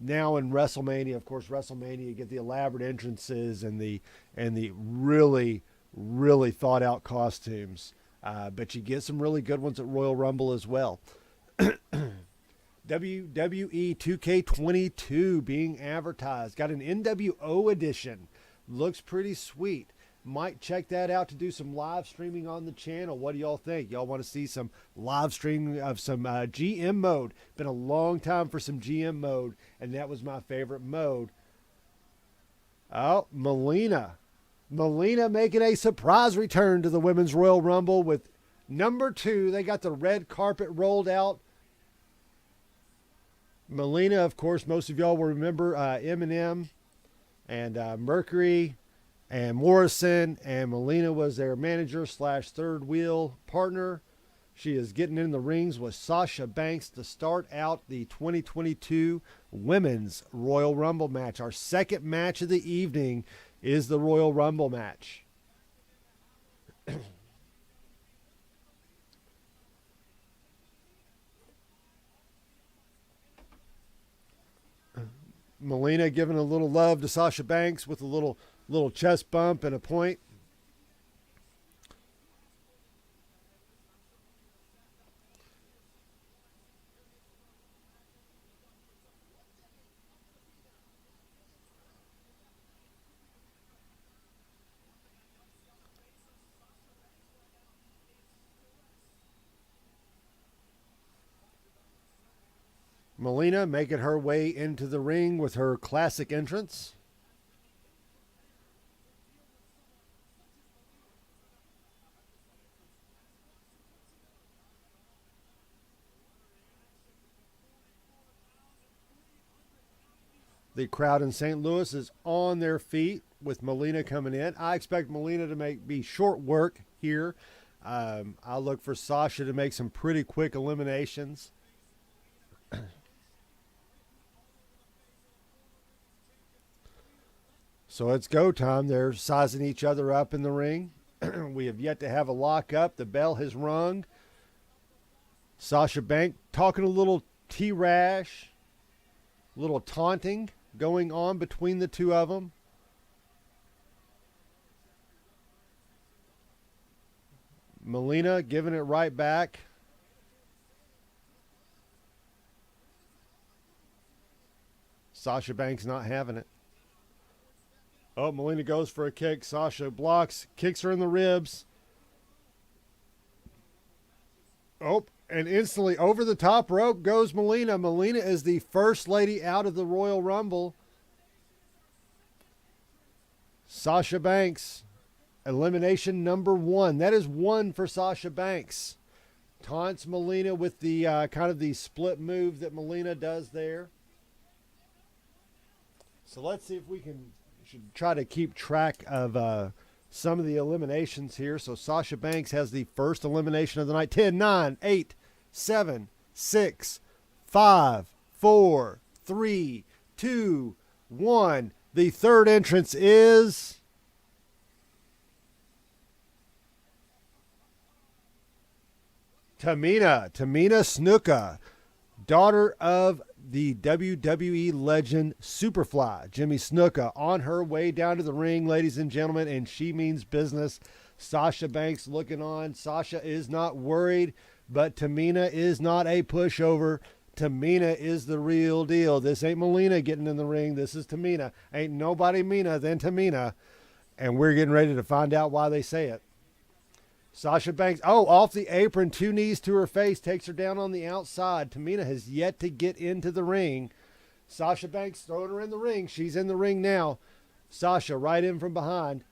now and WrestleMania. Of course, WrestleMania, you get the elaborate entrances and the really thought out costumes. But you get some really good ones at Royal Rumble as well. WWE 2K22 being advertised. Got an NWO edition. Looks pretty sweet. Might check that out to do some live streaming on the channel. What do y'all think? Y'all want to see some live streaming of some GM mode? Been a long time for some GM mode, and that was my favorite mode. Oh, Melina. Melina making a surprise return to the Women's Royal Rumble with number 2. They got the red carpet rolled out. Melina, of course, most of y'all will remember Eminem and Mercury and Morrison, and Melina was their manager / third wheel partner. She is getting in the rings with Sasha Banks to start out the 2022 Women's Royal Rumble match. Our second match of the evening is the Royal Rumble match. Melina giving a little love to Sasha Banks with a little chest bump and a point. Melina making her way into the ring with her classic entrance. The crowd in St. Louis is on their feet with Melina coming in. I expect Melina to be short work here. I look for Sasha to make some pretty quick eliminations. So it's go time. They're sizing each other up in the ring. We have yet to have a lockup. The bell has rung. Sasha Banks talking a little T-rash, a little taunting going on between the two of them. Melina giving it right back. Sasha Banks not having it. Oh, Melina goes for a kick. Sasha blocks, kicks her in the ribs. Oh, and instantly over the top rope goes Melina. Melina is the first lady out of the Royal Rumble. Sasha Banks, elimination number 1. That is 1 for Sasha Banks. Taunts Melina with the kind of the split move that Melina does there. So let's see if we should try to keep track of some of the eliminations here. So Sasha Banks has the first elimination of the night. 10, 9, 8, 7, 6, 5, 4, 3, 2, 1. The third entrance is Tamina Snuka, daughter of the WWE legend Superfly, Jimmy Snuka, on her way down to the ring, ladies and gentlemen, and she means business. Sasha Banks looking on. Sasha is not worried, but Tamina is not a pushover. Tamina is the real deal. This ain't Melina getting in the ring. This is Tamina. Ain't nobody meaner than Tamina, and we're getting ready to find out why they say it. Sasha Banks, off the apron, 2 knees to her face, takes her down on the outside. Tamina has yet to get into the ring. Sasha Banks throwing her in the ring. She's in the ring now. Sasha right in from behind.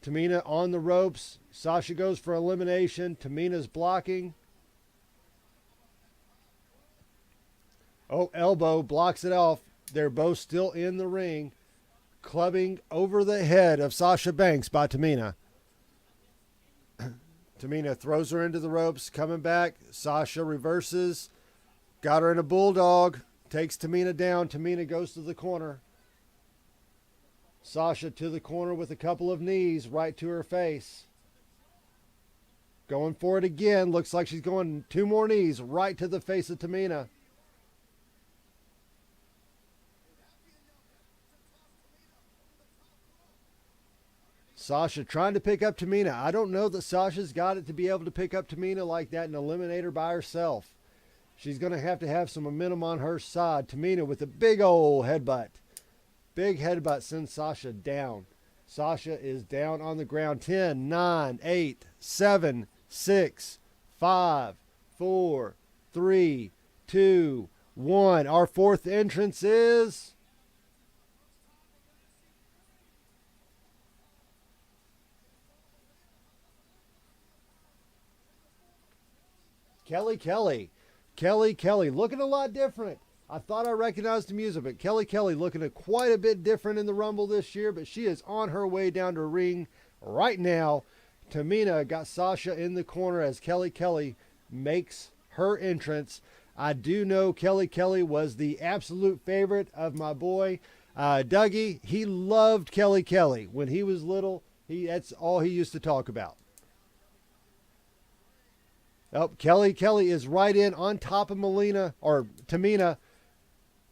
Tamina on the ropes. Sasha goes for elimination. Tamina's blocking. Oh, elbow blocks it off. They're both still in the ring. Clubbing over the head of Sasha Banks by Tamina. Tamina throws her into the ropes, coming back. Sasha reverses. Got her in a bulldog. Takes Tamina down. Tamina goes to the corner. Sasha to the corner with a couple of knees right to her face. Going for it again. Looks like she's going 2 more knees right to the face of Tamina. Sasha trying to pick up Tamina. I don't know that Sasha's got it to be able to pick up Tamina like that and eliminate her by herself. She's going to have some momentum on her side. Tamina with a big old headbutt. Big headbutt sends Sasha down. Sasha is down on the ground. 10, 9, 8, 7, 6, 5, 4, 3, 2, 1. Our fourth entrance is Kelly Kelly. Kelly Kelly looking a lot different. I thought I recognized the music, but Kelly Kelly looking quite a bit different in the Rumble this year, but she is on her way down to ring right now. Tamina got Sasha in the corner as Kelly Kelly makes her entrance. I do know Kelly Kelly was the absolute favorite of my boy, Dougie. He loved Kelly Kelly. When he was little, that's all he used to talk about. Oh, Kelly Kelly is right in on top of Tamina.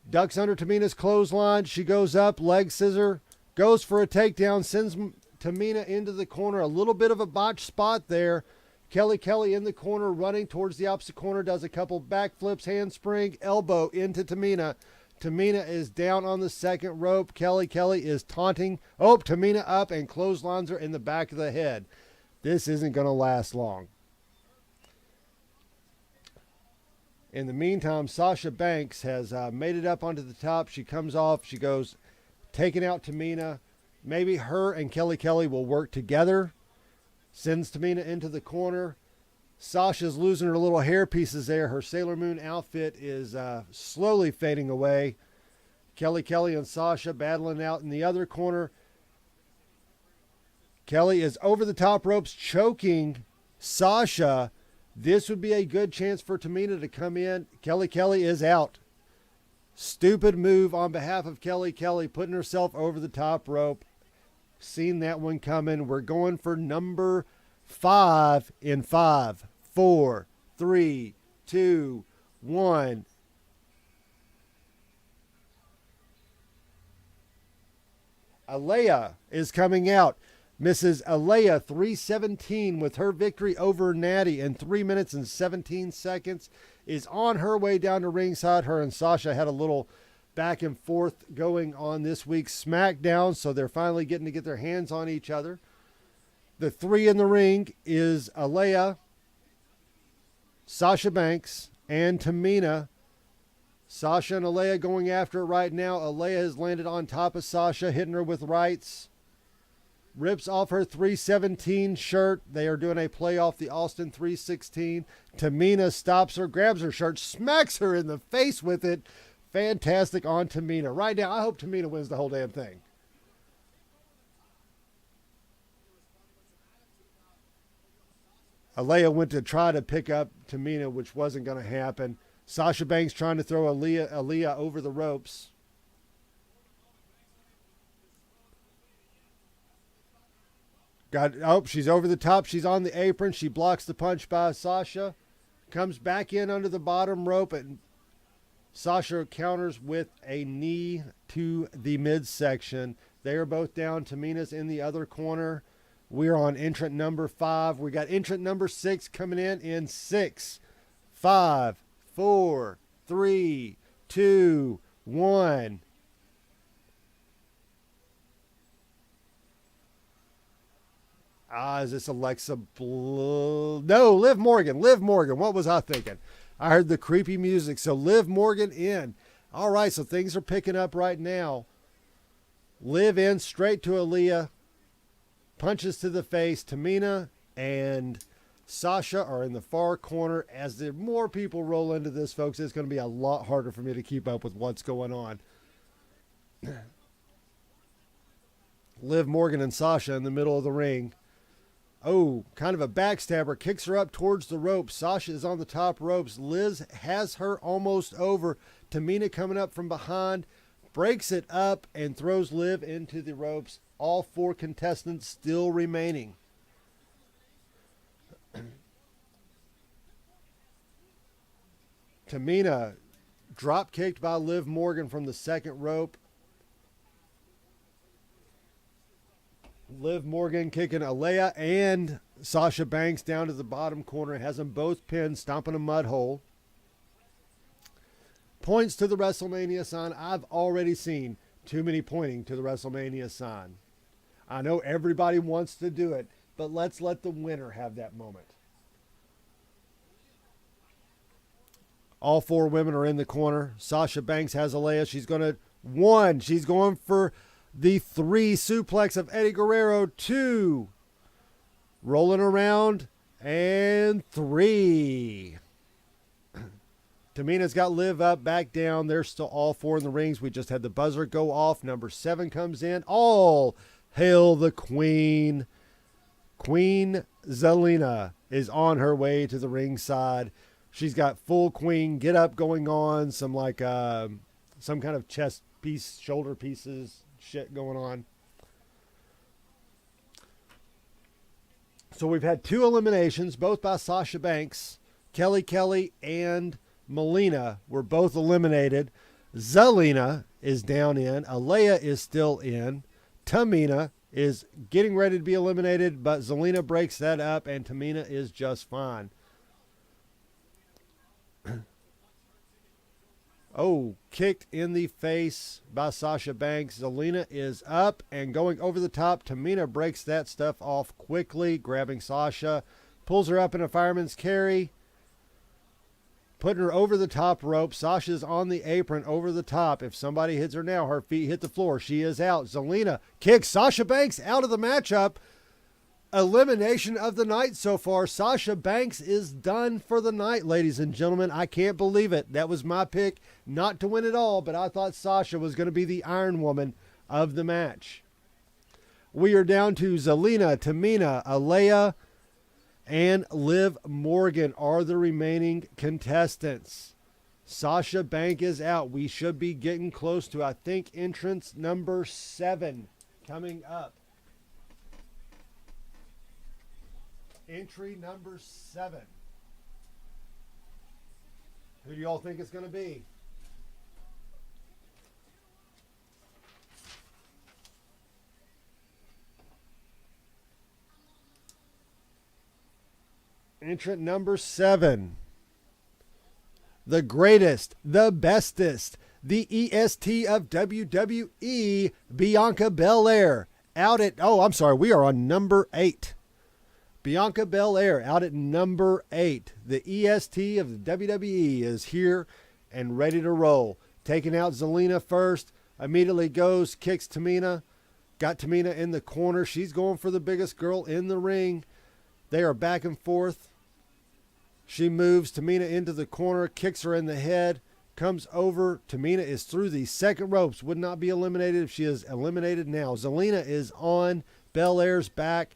Ducks under Tamina's clothesline. She goes up, leg scissor, goes for a takedown, sends Tamina into the corner. A little bit of a botched spot there. Kelly Kelly in the corner, running towards the opposite corner, does a couple backflips, handspring, elbow into Tamina. Tamina is down on the second rope. Kelly Kelly is taunting. Oh, Tamina up and clotheslines her in the back of the head. This isn't going to last long. In the meantime, Sasha Banks has made it up onto the top. She comes off. She goes, taking out Tamina. Maybe her and Kelly Kelly will work together. Sends Tamina into the corner. Sasha's losing her little hair pieces there. Her Sailor Moon outfit is slowly fading away. Kelly Kelly and Sasha battling out in the other corner. Kelly is over the top ropes, choking Sasha. This would be a good chance for Tamina to come in. Kelly Kelly is out. Stupid move on behalf of Kelly Kelly, putting herself over the top rope. Seen that one coming. We're going for number 5 in 5, 4, 3, 2, 1. Aliyah is coming out. Mrs. Aliyah 317 with her victory over Natty in 3 minutes and 17 seconds is on her way down to ringside. Her and Sasha had a little back and forth going on this week's SmackDown, so they're finally getting to get their hands on each other. The 3 in the ring is Aliyah, Sasha Banks, and Tamina. Sasha and Aliyah going after it right now. Aliyah has landed on top of Sasha, hitting her with rights. Rips off her 317 shirt. They are doing a play off the Austin 316. Tamina stops her, grabs her shirt, smacks her in the face with it. Fantastic on Tamina. Right now, I hope Tamina wins the whole damn thing. Aliyah went to try to pick up Tamina, which wasn't going to happen. Sasha Banks trying to throw Aliyah over the ropes. She's over the top. She's on the apron. She blocks the punch by Sasha. Comes back in under the bottom rope, and Sasha counters with a knee to the midsection. They are both down. Tamina's in the other corner. We're on entrant number 5. We got entrant number 6 coming in 6, 5, 4, 3, 2, 1. Is this Alexa No, Liv Morgan. Liv Morgan. What was I thinking? I heard the creepy music. So Liv Morgan in. All right, so things are picking up right now. Liv in straight to Aliyah. Punches to the face. Tamina and Sasha are in the far corner. As the more people roll into this, folks, it's going to be a lot harder for me to keep up with what's going on. Liv Morgan and Sasha in the middle of the ring. Oh, kind of a backstabber. Kicks her up towards the ropes. Sasha is on the top ropes. Liz has her almost over. Tamina coming up from behind. Breaks it up and throws Liv into the ropes. All 4 contestants still remaining. Tamina drop kicked by Liv Morgan from the second rope. Liv Morgan kicking Aliyah and Sasha Banks down to the bottom corner. Has them both pinned, stomping a mud hole. Points to the WrestleMania sign. I've already seen too many pointing to the WrestleMania sign. I know everybody wants to do it, but let's let the winner have that moment. All four women are in the corner. Sasha Banks has Aliyah. She's going to one. She's going for the 3 suplex of Eddie Guerrero. 2. Rolling around. And 3. Tamina's got Liv up, back down. They're still all 4 in the rings. We just had the buzzer go off. Number 7 comes in. All hail the Queen. Queen Zelina is on her way to the ringside. She's got full Queen get up going on. Some like some kind of chest piece, shoulder pieces shit going on. So we've had 2 eliminations, both by Sasha Banks. Kelly and Melina were both eliminated. Zelina is down in. Aliyah is still in. Tamina is getting ready to be eliminated, but Zelina breaks that up, and Tamina is just fine. Oh, kicked in the face by Sasha Banks. Zelina is up and going over the top. Tamina breaks that stuff off quickly, grabbing Sasha, pulls her up in a fireman's carry, putting her over the top rope. Sasha's on the apron over the top. If somebody hits her now, her feet hit the floor. She is out. Zelina kicks Sasha Banks out of the matchup. Elimination of the night so far. Sasha Banks is done for the night, ladies and gentlemen. I can't believe it. That was my pick, not to win it all, but I thought Sasha was going to be the Iron Woman of the match. We are down to Zelina, Tamina, Aliyah, and Liv Morgan are the remaining contestants. Sasha Banks is out. We should be getting close to, I think, entrance number 7 coming up. Entry number 7. Who do y'all think it's going to be? Entrant number 7. The greatest, the bestest, the EST of WWE, Bianca Belair. Out at, we are on number 8. Bianca Belair out at number 8. The EST of the WWE is here and ready to roll. Taking out Zelina first. Immediately goes, kicks Tamina. Got Tamina in the corner. She's going for the biggest girl in the ring. They are back and forth. She moves Tamina into the corner, kicks her in the head, comes over. Tamina is through the second ropes. Would not be eliminated if she is eliminated now. Zelina is on. Belair's back.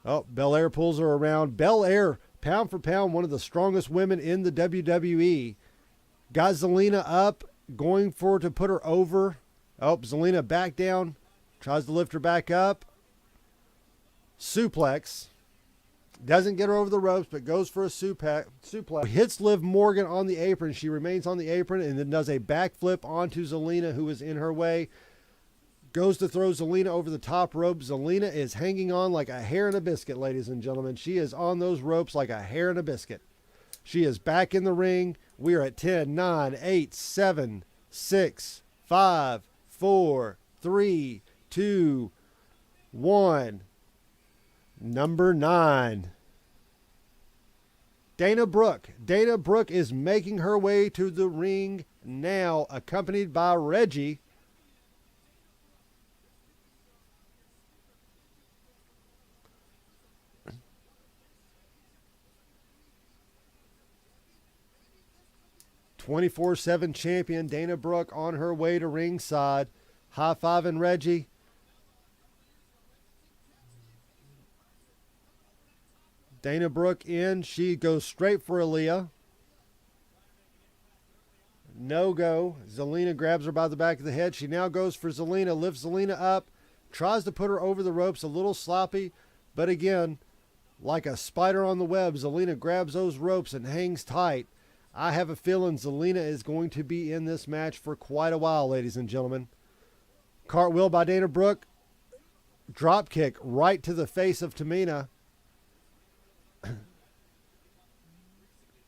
Oh, Belair pulls her around. Belair, pound for pound, one of the strongest women in the WWE. Got Zelina up, going for to put her over. Oh, Zelina back down. Tries to lift her back up. Suplex. Doesn't get her over the ropes, but goes for a suplex. Hits Liv Morgan on the apron. She remains on the apron and then does a backflip onto Zelina, who is in her way. Goes to throw Zelina over the top rope. Zelina is hanging on like a hair in a biscuit, ladies and gentlemen. She is on those ropes like a hair in a biscuit. She is back in the ring. We are at 10, 9, 8, 7, 6, 5, 4, 3, 2, 1. Number 9. Dana Brooke. Dana Brooke is making her way to the ring now, accompanied by Reggie. (24/7) champion Dana Brooke on her way to ringside. High-fiving Reggie. Dana Brooke in. She goes straight for Aliyah. No go. Zelina grabs her by the back of the head. She now goes for Zelina. Lifts Zelina up. Tries to put her over the ropes. A little sloppy. But again, like a spider on the web, Zelina grabs those ropes and hangs tight. I have a feeling Zelina is going to be in this match for quite a while, ladies and gentlemen. Cartwheel by Dana Brooke. Drop kick right to the face of Tamina.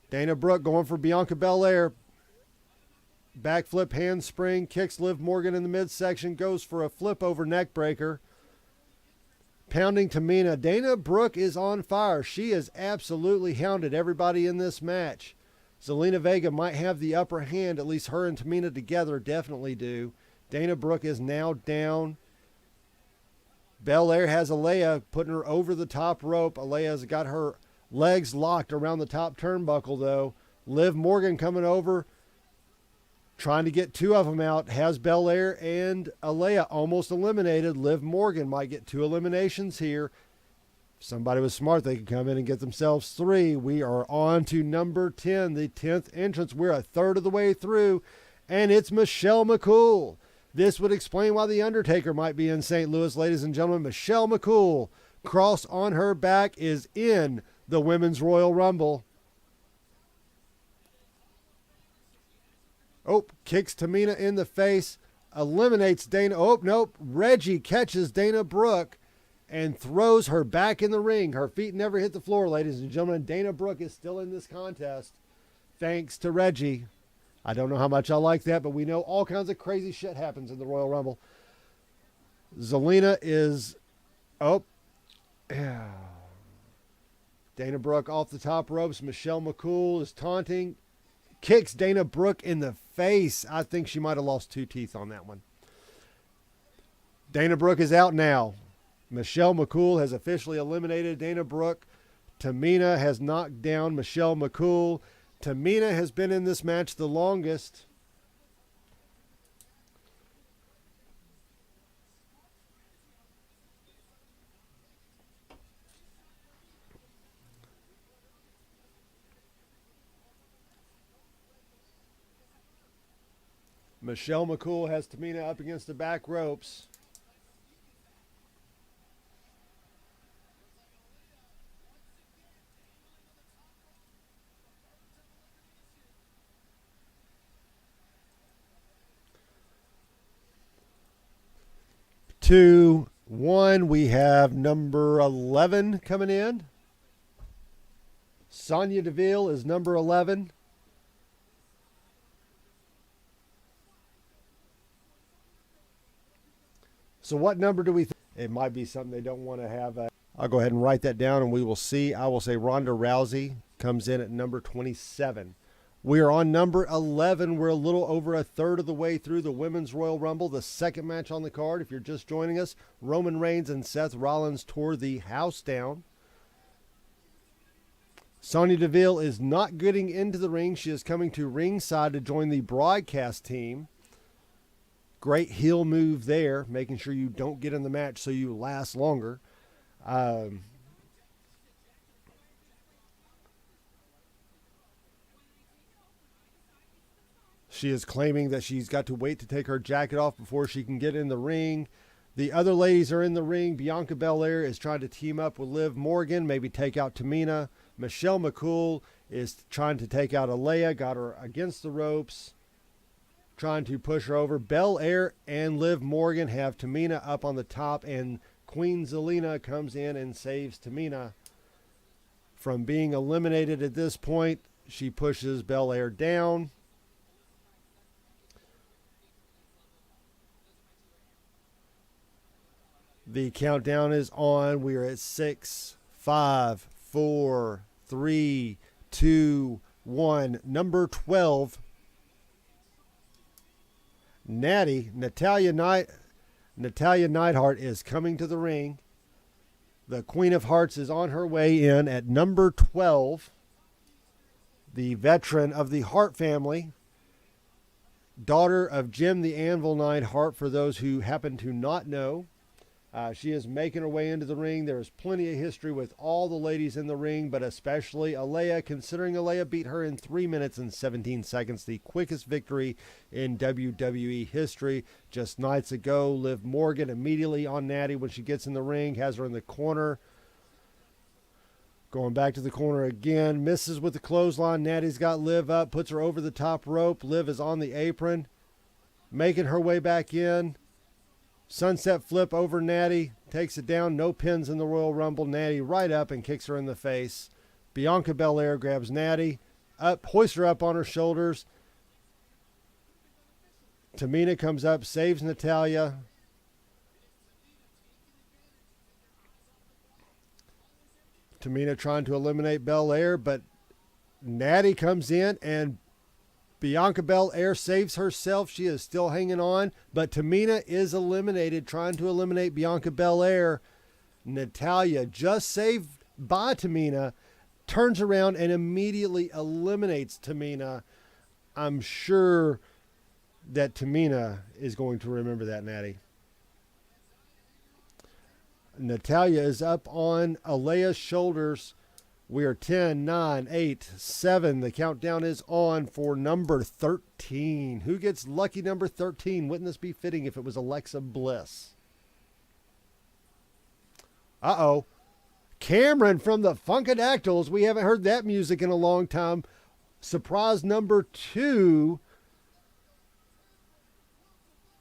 Dana Brooke going for Bianca Belair. Backflip handspring, kicks Liv Morgan in the midsection, goes for a flip over neck breaker. Pounding Tamina. Dana Brooke is on fire. She has absolutely hounded everybody in this match. Zelina Vega might have the upper hand, at least her and Tamina together definitely do. Dana Brooke is now down. Belair has Aliyah putting her over the top rope. Aliyah's got her legs locked around the top turnbuckle though. Liv Morgan coming over, trying to get two of them out. Has Belair and Aliyah almost eliminated. Liv Morgan might get 2 eliminations here. If somebody was smart, they could come in and get themselves 3. We are on to number 10, the 10th entrance. We're a third of the way through, and it's Michelle McCool. This would explain why The Undertaker might be in St. Louis, ladies and gentlemen. Michelle McCool, cross on her back, is in the Women's Royal Rumble. Oh, kicks Tamina in the face, eliminates Dana. Oh, nope. Reggie catches Dana Brooke and throws her back in the ring. Her feet never hit the floor, ladies and gentlemen. Dana Brooke is still in this contest, thanks to Reggie. I don't know how much I like that, but we know all kinds of crazy shit happens in the Royal Rumble. Zelina is... Oh. Dana Brooke off the top ropes. Michelle McCool is taunting. Kicks Dana Brooke in the face. I think she might have lost 2 teeth on that one. Dana Brooke is out now. Michelle McCool has officially eliminated Dana Brooke. Tamina has knocked down Michelle McCool. Tamina has been in this match the longest. Michelle McCool has Tamina up against the back ropes. Two, one, we have number 11 coming in. Sonya Deville is number 11. So what number do we think? It might be something they don't want to have. I'll go ahead and write that down and we will see. I will say Ronda Rousey comes in at number 27. We are on number 11. We're a little over a third of the way through the Women's Royal Rumble, the second match on the card. If you're just joining us, Roman Reigns and Seth Rollins tore the house down. Sonya Deville is not getting into the ring. She is coming to ringside to join the broadcast team. Great heel move there, making sure you don't get in the match so you last longer. She is claiming that she's got to wait to take her jacket off before she can get in the ring. The other ladies are in the ring. Bianca Belair is trying to team up with Liv Morgan, maybe take out Tamina. Michelle McCool is trying to take out Aliyah, got her against the ropes, trying to push her over. Belair and Liv Morgan have Tamina up on the top, and Queen Zelina comes in and saves Tamina from being eliminated at this point. She pushes Belair down. The countdown is on. We are at 6, 5, 4, 3, 2, 1. Number 12. Natalia Neidhart is coming to the ring. The Queen of Hearts is on her way in at number 12. The veteran of the Hart family. Daughter of Jim the Anvil Neidhart, for those who happen to not know. She is making her way into the ring. There's plenty of history with all the ladies in the ring, but especially Aliyah, considering Aliyah beat her in 3 minutes and 17 seconds, the quickest victory in WWE history. Just nights ago, Liv Morgan immediately on Natty when she gets in the ring, has her in the corner. Going back to the corner again. Misses with the clothesline. Natty's got Liv up. Puts her over the top rope. Liv is on the apron. Making her way back in. Sunset flip over Natty. Takes it down. No pins in the Royal Rumble. Natty right up and kicks her in the face. Bianca Belair grabs Natty. Hoists her up on her shoulders. Tamina comes up. Saves Natalya. Tamina trying to eliminate Belair, but Natty comes in and Bianca Belair saves herself. She is still hanging on, but Tamina is eliminated, trying to eliminate Bianca Belair. Natalya, just saved by Tamina, turns around and immediately eliminates Tamina. I'm sure that Tamina is going to remember that, Natty. Natalya is up on Alea's shoulders. We are 10, 9, 8, 7. The countdown is on for number 13. Who gets lucky number 13? Wouldn't this be fitting if it was Alexa Bliss? Uh-oh. Cameron from the Funkadactyls. We haven't heard that music in a long time. Surprise number 2.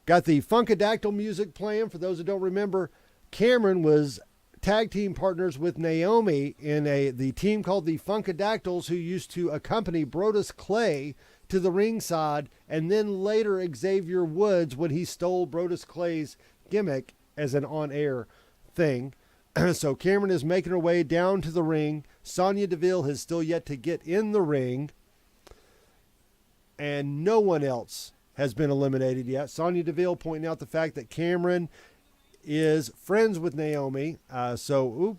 Got the Funkadactyl music playing. For those who don't remember, Cameron was tag team partners with Naomi in the team called the Funkadactyls, who used to accompany Brodus Clay to the ringside, and then later Xavier Woods when he stole Brodus Clay's gimmick as an on-air thing. So Cameron is making her way down to the ring. Sonya Deville has still yet to get in the ring, and no one else has been eliminated yet. Sonya Deville pointing out the fact that Cameron is friends with Naomi.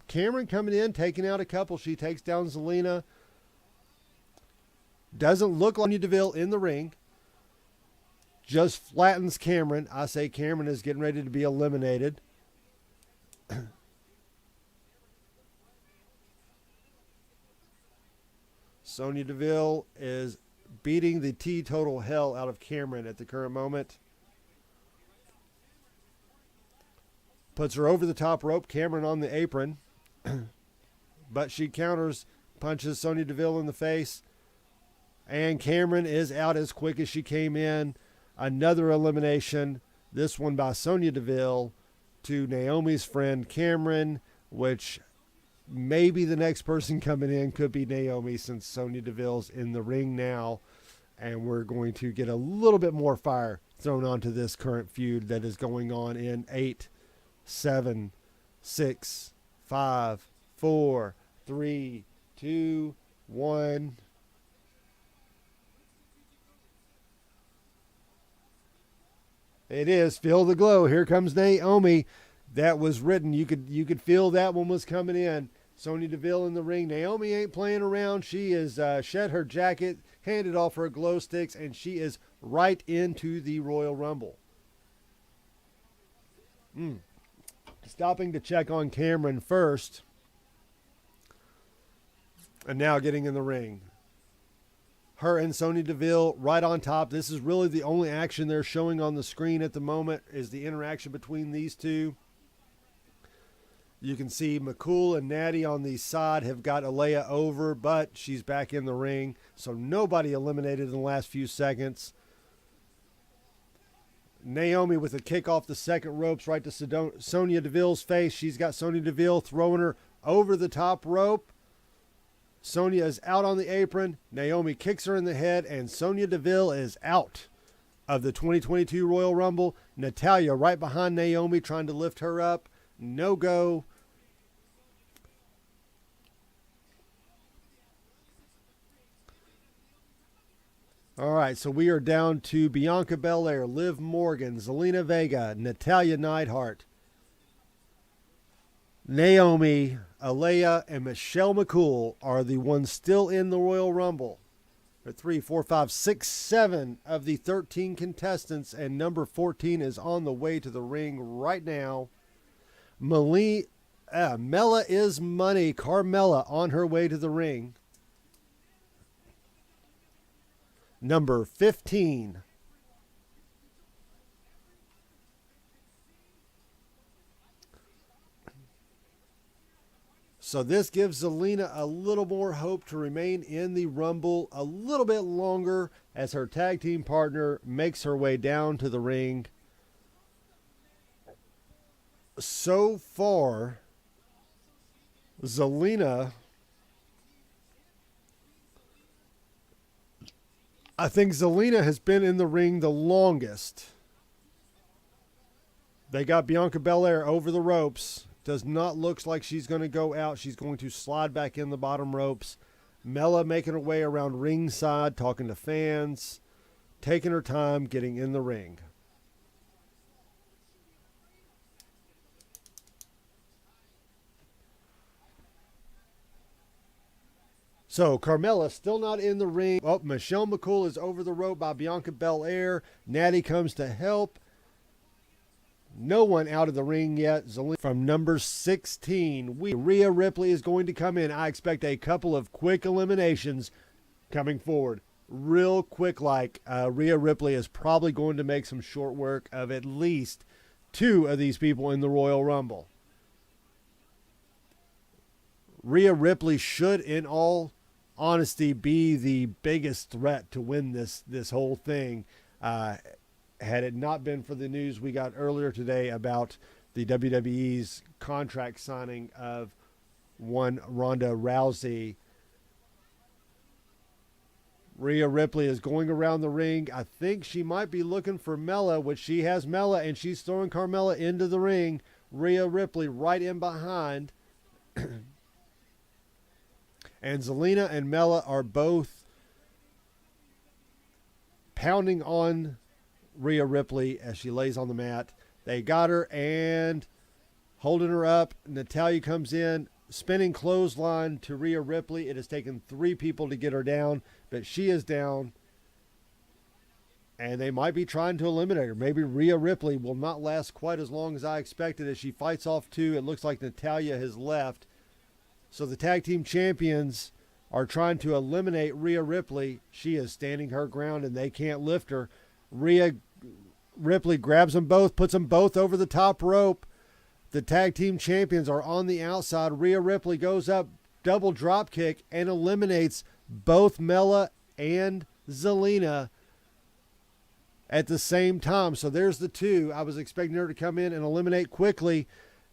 Cameron coming in, taking out a couple. She takes down Zelina. Doesn't look like Sonya Deville in the ring. Just flattens Cameron. I say Cameron is getting ready to be eliminated. Sonya Deville is beating the teetotal hell out of Cameron at the current moment. Puts her over the top rope. Cameron on the apron. But she counters, punches Sonya Deville in the face. And Cameron is out as quick as she came in. Another elimination. This one by Sonya Deville to Naomi's friend Cameron, which maybe the next person coming in could be Naomi, since Sonya Deville's in the ring now. And we're going to get a little bit more fire thrown onto this current feud that is going on in 8, 7, 6, 5, 4, 3, 2, 1. It is. Feel the glow. Here comes Naomi. That was written. You could feel that one was coming in. Sonya Deville in the ring. Naomi ain't playing around. She is shed her jacket, handed off her glow sticks, and she is right into the Royal Rumble. Stopping to check on Cameron first. And now getting in the ring. Her and Sonya Deville right on top. This is really the only action they're showing on the screen at the moment, is the interaction between these two. You can see Mccool and Natty on the side have got Alea over, but she's back in the ring. So nobody eliminated in the last few seconds. Naomi with a kick off the second ropes right to Sonya Deville's face. She's got Sonya Deville throwing her over the top rope. Sonya is out on the apron. Naomi kicks her in the head, and Sonya Deville is out of the 2022 Royal Rumble. Natalya right behind Naomi trying to lift her up. No go. All right, so we are down to Bianca Belair, Liv Morgan, Zelina Vega, Natalya Neidhart, Naomi, Alea, and Michelle Mccool are the ones still in the Royal Rumble. There are 3, 4, 5, 6, 7 of the 13 contestants, and number 14 is on the way to the ring right now. Mela is money. Carmella on her way to the ring. Number 15. So this gives Zelina a little more hope to remain in the Rumble a little bit longer as her tag team partner makes her way down to the ring. So far, Zelina, I think Zelina has been in the ring the longest. They got Bianca Belair over the ropes. Does not look like she's going to go out. She's going to slide back in the bottom ropes. Mella making her way around ringside, talking to fans, taking her time, getting in the ring. So Carmella still not in the ring. Oh, Michelle McCool is over the rope by Bianca Belair. Natty comes to help. No one out of the ring yet. Zelina from number 16. Rhea Ripley is going to come in. I expect a couple of quick eliminations coming forward. Real quick, like Rhea Ripley is probably going to make some short work of at least 2 of these people in the Royal Rumble. Rhea Ripley should, in all honesty, be the biggest threat to win this whole thing. Had it not been for the news we got earlier today about the WWE's contract signing of one Ronda Rousey, Rhea Ripley is going around the ring. I think she might be looking for Mella, which she has Mella, and she's throwing Carmella into the ring. Rhea Ripley right in behind. And Zelina and Mella are both pounding on Rhea Ripley as she lays on the mat. They got her and holding her up. Natalya comes in, spinning clothesline to Rhea Ripley. It has taken 3 people to get her down, but she is down. And they might be trying to eliminate her. Maybe Rhea Ripley will not last quite as long as I expected as she fights off 2. It looks like Natalya has left. So the tag team champions are trying to eliminate Rhea Ripley. She is standing her ground and they can't lift her. Rhea Ripley grabs them both, puts them both over the top rope. The tag team champions are on the outside. Rhea Ripley goes up, double drop kick, and eliminates both Mella and Zelina at the same time. So there's the 2. I was expecting her to come in and eliminate quickly.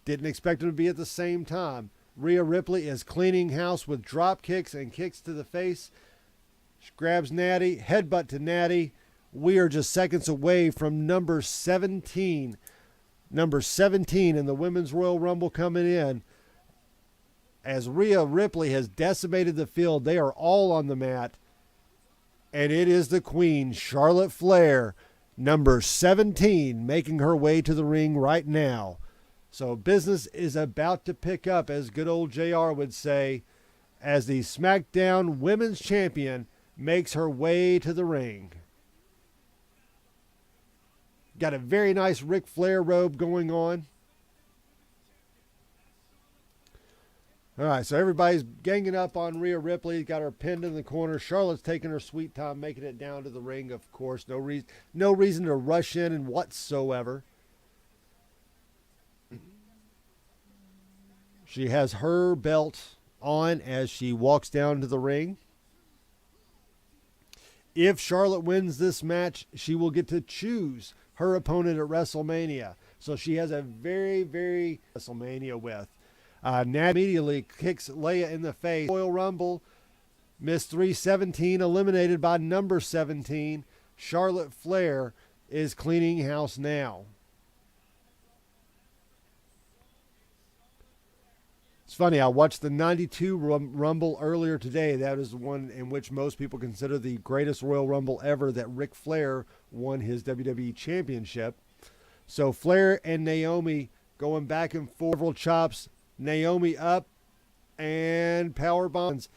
Didn't expect them to be at the same time. Rhea Ripley is cleaning house with drop kicks and kicks to the face. She grabs Natty, headbutt to Natty. We are just seconds away from number 17. Number 17 in the Women's Royal Rumble coming in. As Rhea Ripley has decimated the field, they are all on the mat. And it is the Queen, Charlotte Flair, number 17, making her way to the ring right now. So business is about to pick up, as good old JR would say, as the SmackDown Women's Champion makes her way to the ring. Got a very nice Ric Flair robe going on. All right, so everybody's ganging up on Rhea Ripley. Got her pinned in the corner. Charlotte's taking her sweet time, making it down to the ring, of course. No reason to rush in and whatsoever. She has her belt on as she walks down to the ring. If Charlotte wins this match, she will get to choose her opponent at WrestleMania. So she has a very, very WrestleMania with. Nat immediately kicks Leia in the face. Royal Rumble, Miss 317 eliminated by number 17. Charlotte Flair is cleaning house now. It's funny, I watched the 92 Rumble earlier today. That is the one in which most people consider the greatest Royal Rumble ever, that Ric Flair won his WWE Championship. So Flair and Naomi going back and forth, several chops. Naomi up and power bombs.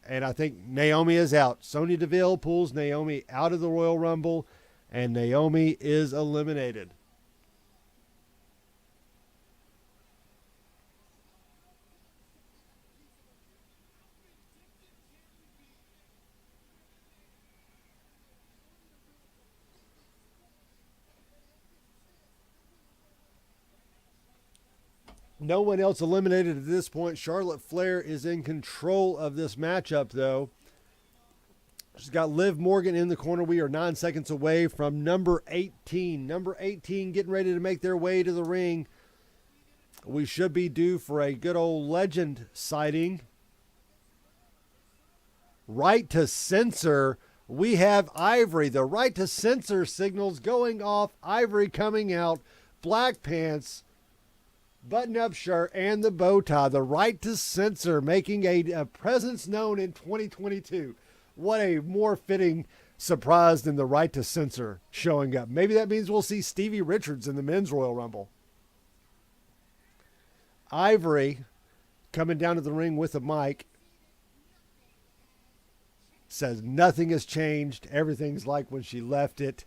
And I think Naomi is out. Sonya Deville pulls Naomi out of the Royal Rumble, and Naomi is eliminated. No one else eliminated at this point. Charlotte Flair is in control of this matchup, though. She's got Liv Morgan in the corner. We are 9 seconds away from number 18. Number 18 getting ready to make their way to the ring. We should be due for a good old legend sighting. Right to censor. We have Ivory. The right to censor signals going off. Ivory coming out. Black pants, button-up shirt, and the bow tie. The right to censor making a presence known in 2022. What a more fitting surprise than the right to censor showing up. Maybe that means we'll see Stevie Richards in the men's Royal Rumble. Ivory coming down to the ring with a mic. Says nothing has changed. Everything's like when she left it.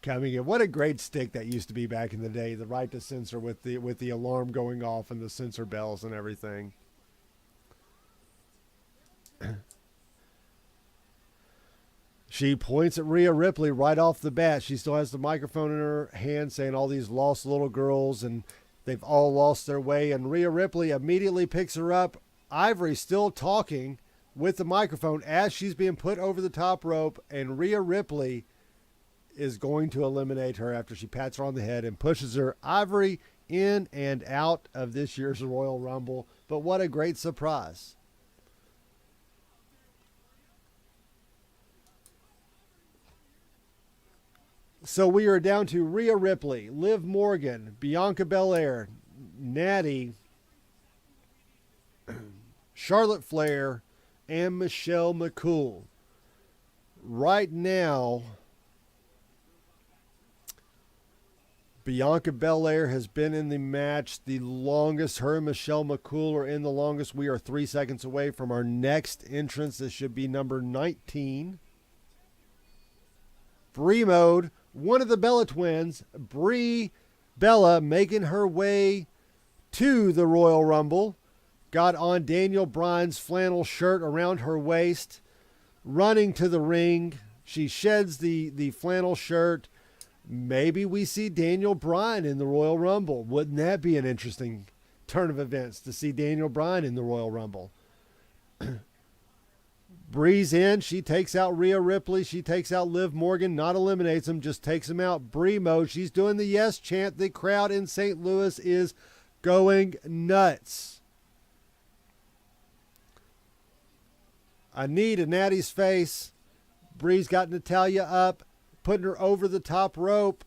Coming in. What a great stick that used to be back in the day. The right to censor with the alarm going off and the censor bells and everything. She points at Rhea Ripley right off the bat. She still has the microphone in her hand saying all these lost little girls and they've all lost their way. And Rhea Ripley immediately picks her up. Ivory still talking with the microphone as she's being put over the top rope. And Rhea Ripley is going to eliminate her after she pats her on the head and pushes her. Ivory in and out of this year's Royal Rumble. But what a great surprise. So we are down to Rhea Ripley, Liv Morgan, Bianca Belair, Natty, Charlotte Flair, and Michelle McCool. Right now, Bianca Belair has been in the match the longest. Her and Michelle McCool are in the longest. We are 3 seconds away from our next entrance. This should be number 19. Brie mode. One of the Bella twins, Brie Bella, making her way to the Royal Rumble. Got on Daniel Bryan's flannel shirt around her waist, running to the ring. She sheds the flannel shirt. Maybe we see Daniel Bryan in the Royal Rumble. Wouldn't that be an interesting turn of events to see Daniel Bryan in the Royal Rumble? Brie's in. She takes out Rhea Ripley. She takes out Liv Morgan. Not eliminates them, just takes them out. Brie mode. She's doing the yes chant. The crowd in St. Louis is going nuts. A knee to Natty's face. Brie's got Natalya up, putting her over the top rope.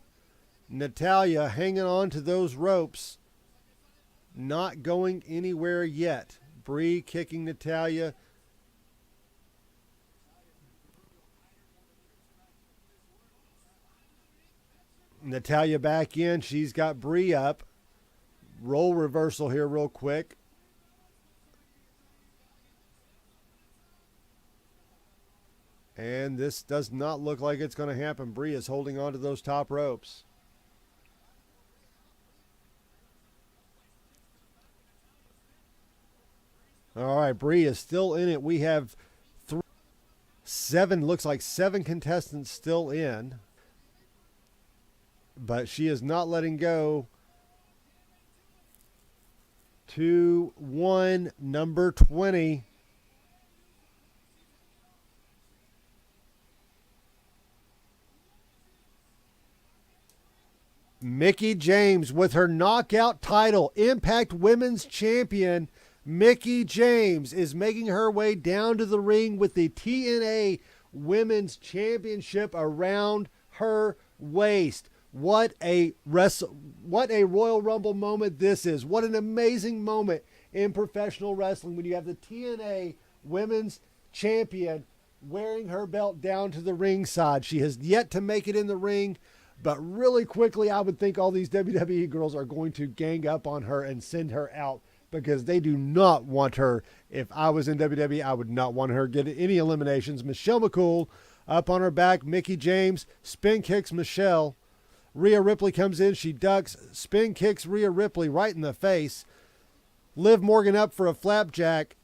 Natalya hanging on to those ropes. Not going anywhere yet. Brie kicking Natalya. Natalya back in. She's got Brie up. Role reversal here real quick. And this does not look like it's going to happen. Brie is holding on to those top ropes. All right, Brie is still in it. We have looks like seven contestants still in. But she is not letting go. 2-1, number 20. Mickie James with her knockout title, Impact Women's Champion. Mickie James is making her way down to the ring with the TNA Women's Championship around her waist. What a Royal Rumble moment this is. What an amazing moment in professional wrestling when you have the TNA Women's Champion wearing her belt down to the ringside. She has yet to make it in the ring, but really quickly I would think all these WWE girls are going to gang up on her and send her out because they do not want her. If I was in WWE, I would not want her get any eliminations. Michelle McCool up on her back. Mickie James spin kicks Michelle. Rhea Ripley comes in. She ducks. Spin kicks Rhea Ripley right in the face. Liv Morgan up for a flapjack.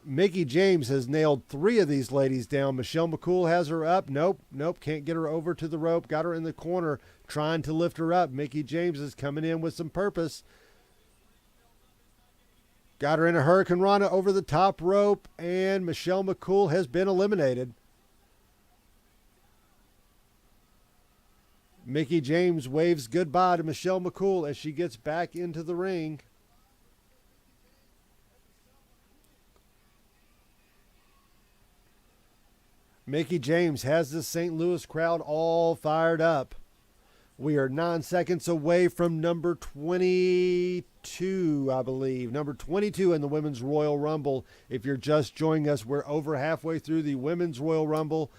Mickie James has nailed 3 of these ladies down. Michelle McCool has her up. Nope, can't get her over to the rope. Got her in the corner, trying to lift her up. Mickie James is coming in with some purpose. Got her in a Hurricane Rana over the top rope, and Michelle McCool has been eliminated. Mickie James waves goodbye to Michelle McCool as she gets back into the ring. Mickie James has the St. Louis crowd all fired up. We are 9 seconds away from number 22, I believe. Number 22 in the Women's Royal Rumble. If you're just joining us, we're over halfway through the Women's Royal Rumble.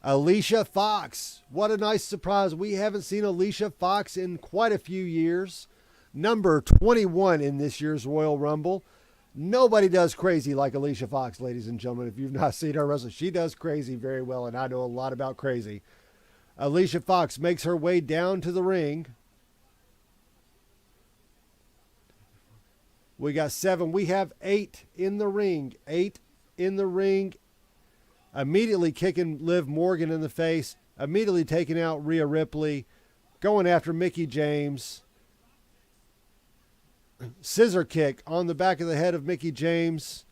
Alicia Fox. What a nice surprise. We haven't seen Alicia Fox in quite a few years. Number 21 in this year's Royal Rumble. Nobody does crazy like Alicia Fox, ladies and gentlemen. If you've not seen her wrestle, she does crazy very well, and I know a lot about crazy. Alicia Fox makes her way down to the ring. We got 7. We have 8 in the ring. 8 in the ring. Immediately kicking Liv Morgan in the face. Immediately taking out Rhea Ripley. Going after Mickie James. Scissor kick on the back of the head of Mickie James.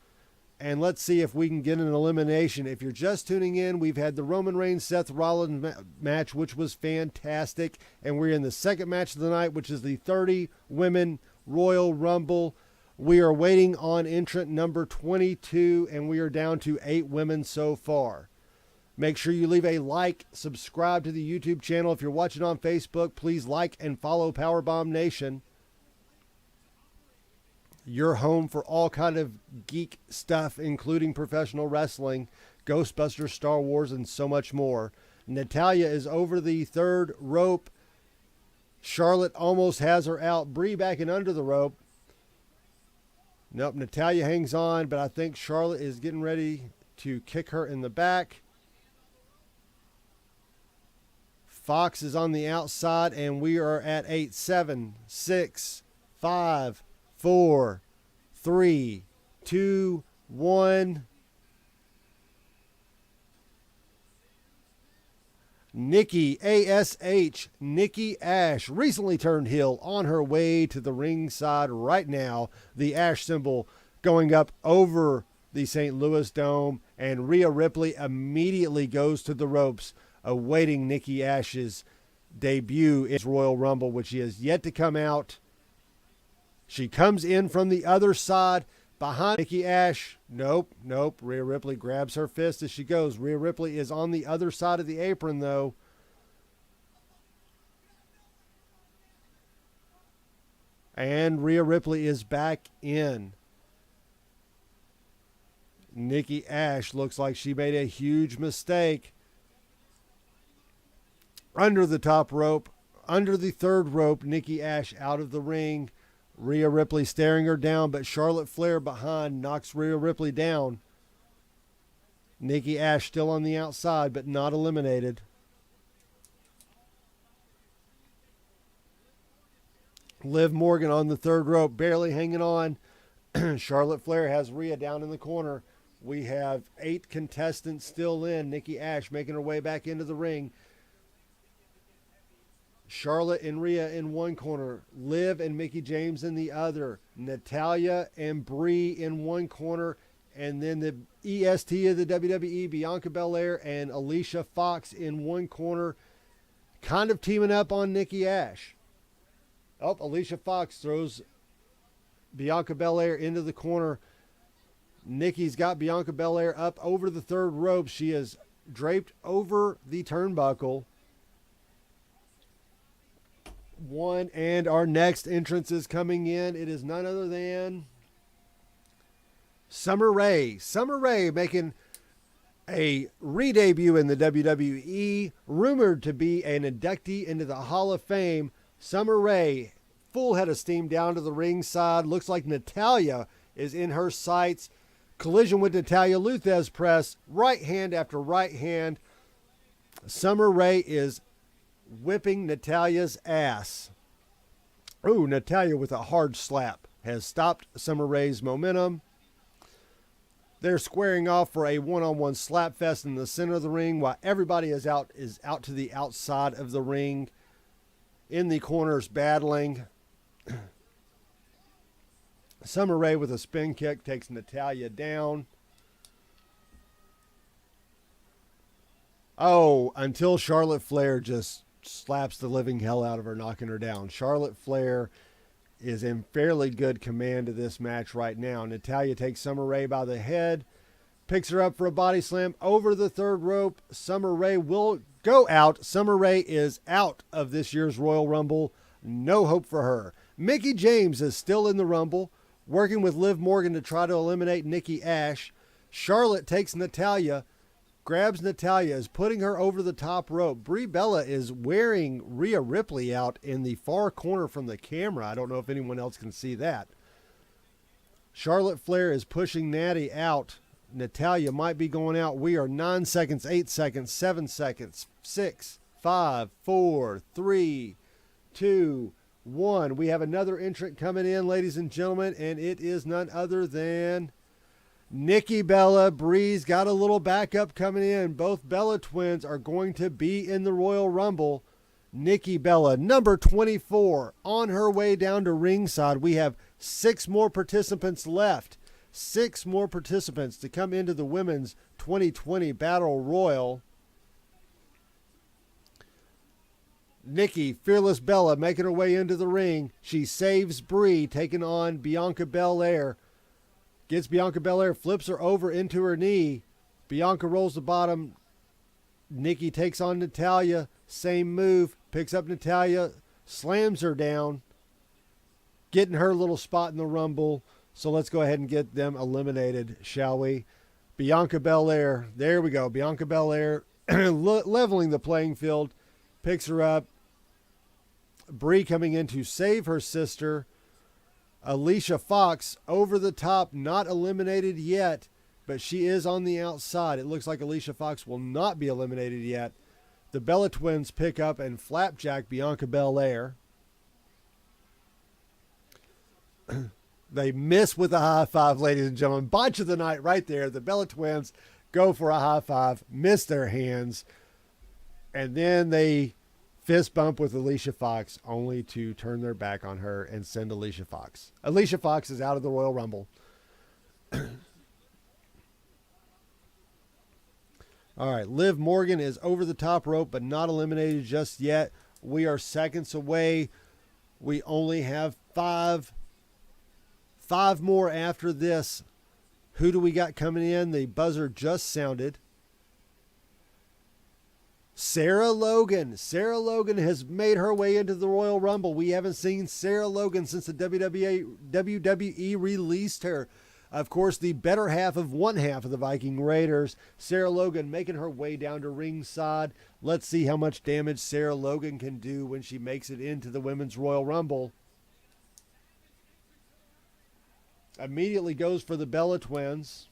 And let's see if we can get an elimination. If you're just tuning in, we've had the Roman Reigns Seth Rollins match, which was fantastic. And we're in the second match of the night, which is the 30 Women Royal Rumble. We are waiting on entrant number 22, and we are down to 8 women so far. Make sure you leave a like, subscribe to the YouTube channel. If you're watching on Facebook, please like and follow Powerbomb Nation. Your home for all kind of geek stuff, including professional wrestling, Ghostbusters, Star Wars, and so much more. Natalya is over the third rope. Charlotte almost has her out. Brie back and under the rope. Nope, Natalya hangs on, but I think Charlotte is getting ready to kick her in the back. Fox is on the outside, and we are at 8, 7, 6, 5, 4, 3, 2, 1. Nikki ASH, Nikki Ash, recently turned heel on her way to the ringside right now. The Ash symbol going up over the St. Louis Dome, and Rhea Ripley immediately goes to the ropes, awaiting Nikki Ash's debut in Royal Rumble, which she has yet to come out. She comes in from the other side behind Nikki Ash. Nope. Rhea Ripley grabs her fist as she goes. Rhea Ripley is on the other side of the apron, though. And Rhea Ripley is back in. Nikki Ash looks like she made a huge mistake. Under the top rope, under the third rope, Nikki Ash out of the ring. Rhea Ripley staring her down, but Charlotte Flair behind knocks Rhea Ripley down. Nikki Ash still on the outside, but not eliminated. Liv Morgan on the third rope, barely hanging on. Charlotte Flair has Rhea down in the corner. We have 8 contestants still in. Nikki Ash making her way back into the ring. Charlotte and Rhea in one corner, Liv and Mickie James in the other, Natalya and Brie in one corner, and then the EST of the WWE, Bianca Belair and Alicia Fox in one corner, kind of teaming up on Nikki Ash. Oh, Alicia Fox throws Bianca Belair into the corner. Nikki's got Bianca Belair up over the third rope. She is draped over the turnbuckle. And our next entrance is coming in. It is none other than Summer Rae. Summer Rae making a re-debut in the WWE, rumored to be an inductee into the Hall of Fame. Summer Rae, full head of steam down to the ringside. Looks like Natalya is in her sights. Collision with Natalya, Lou Thesz press, right hand after right hand. Summer Rae is whipping Natalya's ass. Ooh, Natalya with a hard slap. has stopped Summer Rae's momentum. They're squaring off for a one-on-one slap fest in the center of the ring while everybody is out to the outside of the ring in the corners battling. Summer Rae with a spin kick takes Natalya down. Oh, until Charlotte Flair just slaps the living hell out of her, knocking her down. Charlotte Flair is in fairly good command of this match right now. Natalya takes Summer Rae by the head, picks her up for a body slam over the third rope. Summer Rae will go out. Summer Rae is out of this year's Royal Rumble. No hope for her. Mickie James is still in the Rumble, working with Liv Morgan to try to eliminate Nikki Ash. Charlotte takes Natalya, grabs Natalya, is putting her over the top rope. Brie Bella is wearing Rhea Ripley out in the far corner from the camera. I don't know if anyone else can see that. Charlotte Flair is pushing Natty out. Natalya might be going out. We are 9 seconds, 8 seconds, 7 seconds, 6, 5, 4, 3, 2, 1. We have another entrant coming in, ladies and gentlemen, and it is none other than Nikki Bella. Bree's got a little backup coming in. Both Bella twins are going to be in the Royal Rumble. Nikki Bella, number 24, on her way down to ringside. We have 6 more participants left. 6 more participants to come into the Women's 2020 Battle Royal. Nikki, Fearless Bella, making her way into the ring. She saves Bree, taking on Bianca Belair. Gets Bianca Belair, flips her over into her knee. Bianca rolls the bottom. Nikki takes on Natalya. Same move. Picks up Natalya. Slams her down. Getting her little spot in the Rumble. So let's go ahead and get them eliminated, shall we? Bianca Belair. There we go. Bianca Belair leveling the playing field. Picks her up. Bree coming in to save her sister. Alicia Fox over the top, not eliminated yet, but she is on the outside. It looks like Alicia Fox will not be eliminated yet. The Bella twins pick up and flapjack Bianca Belair. They miss with a high five, ladies and gentlemen. Botch of the night right there. The Bella twins go for a high five, miss their hands, and then they fist bump with Alicia Fox, only to turn their back on her and send Alicia Fox. Alicia Fox is out of the Royal Rumble. All right, Liv Morgan is over the top rope, but not eliminated just yet. We are seconds away. We only have five more after this. Who do we got coming in? The buzzer just sounded. Sarah Logan. Sarah Logan has made her way into the Royal Rumble. We haven't seen Sarah Logan since the WWE released her. Of course, the better half of one half of the Viking Raiders. Sarah Logan making her way down to ringside. Let's see how much damage Sarah Logan can do when she makes it into the Women's Royal Rumble. Immediately goes for the Bella twins.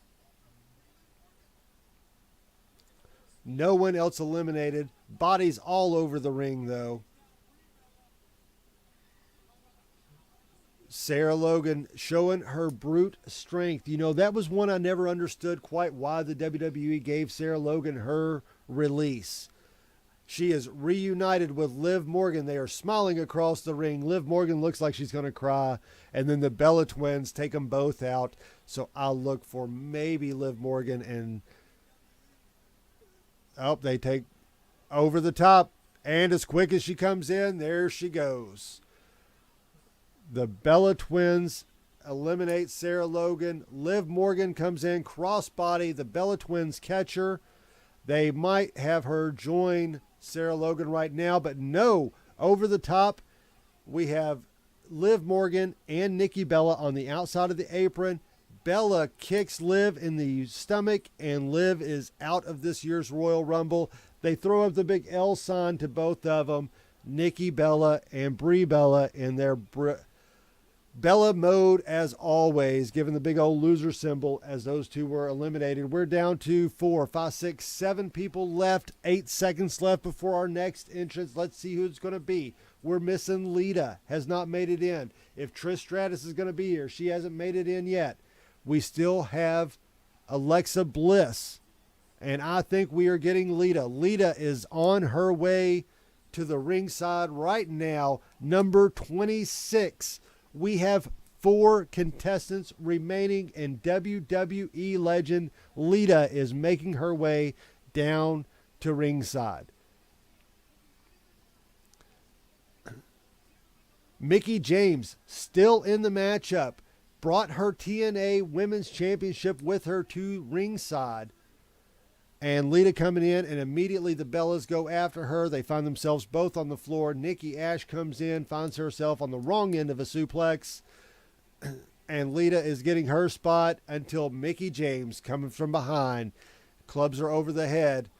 No one else eliminated. Bodies all over the ring, though. Sarah Logan showing her brute strength. You know, that was one I never understood quite why the WWE gave Sarah Logan her release. She is reunited with Liv Morgan. They are smiling across the ring. Liv Morgan looks like she's going to cry. And then the Bella twins take them both out. So I'll look for maybe Liv Morgan and... Oh, they take over the top. And as quick as she comes in, there she goes. The Bella twins eliminate Sarah Logan. Liv Morgan comes in, crossbody. The Bella twins catch her. They might have her join Sarah Logan right now, but no. Over the top, we have Liv Morgan and Nikki Bella on the outside of the apron. Bella kicks Liv in the stomach, and Liv is out of this year's Royal Rumble. They throw up the big L sign to both of them, Nikki Bella and Brie Bella, in their Bella mode as always, giving the big old loser symbol as those two were eliminated. We're down to 4, 5, 6, 7 people left. 8 seconds left before our next entrance. Let's see who it's going to be. We're missing Lita. Has not made it in. If Trish Stratus is going to be here, she hasn't made it in yet. We still have Alexa Bliss. And I think we are getting Lita. Lita is on her way to the ringside right now. Number 26. We have 4 contestants remaining, and WWE legend Lita is making her way down to ringside. Mickie James still in the matchup. Brought her TNA Women's Championship with her to ringside. And Lita coming in, and immediately the Bellas go after her. They find themselves both on the floor. Nikki Ash comes in, finds herself on the wrong end of a suplex. And Lita is getting her spot until Mickie James, coming from behind, clubs her over the head.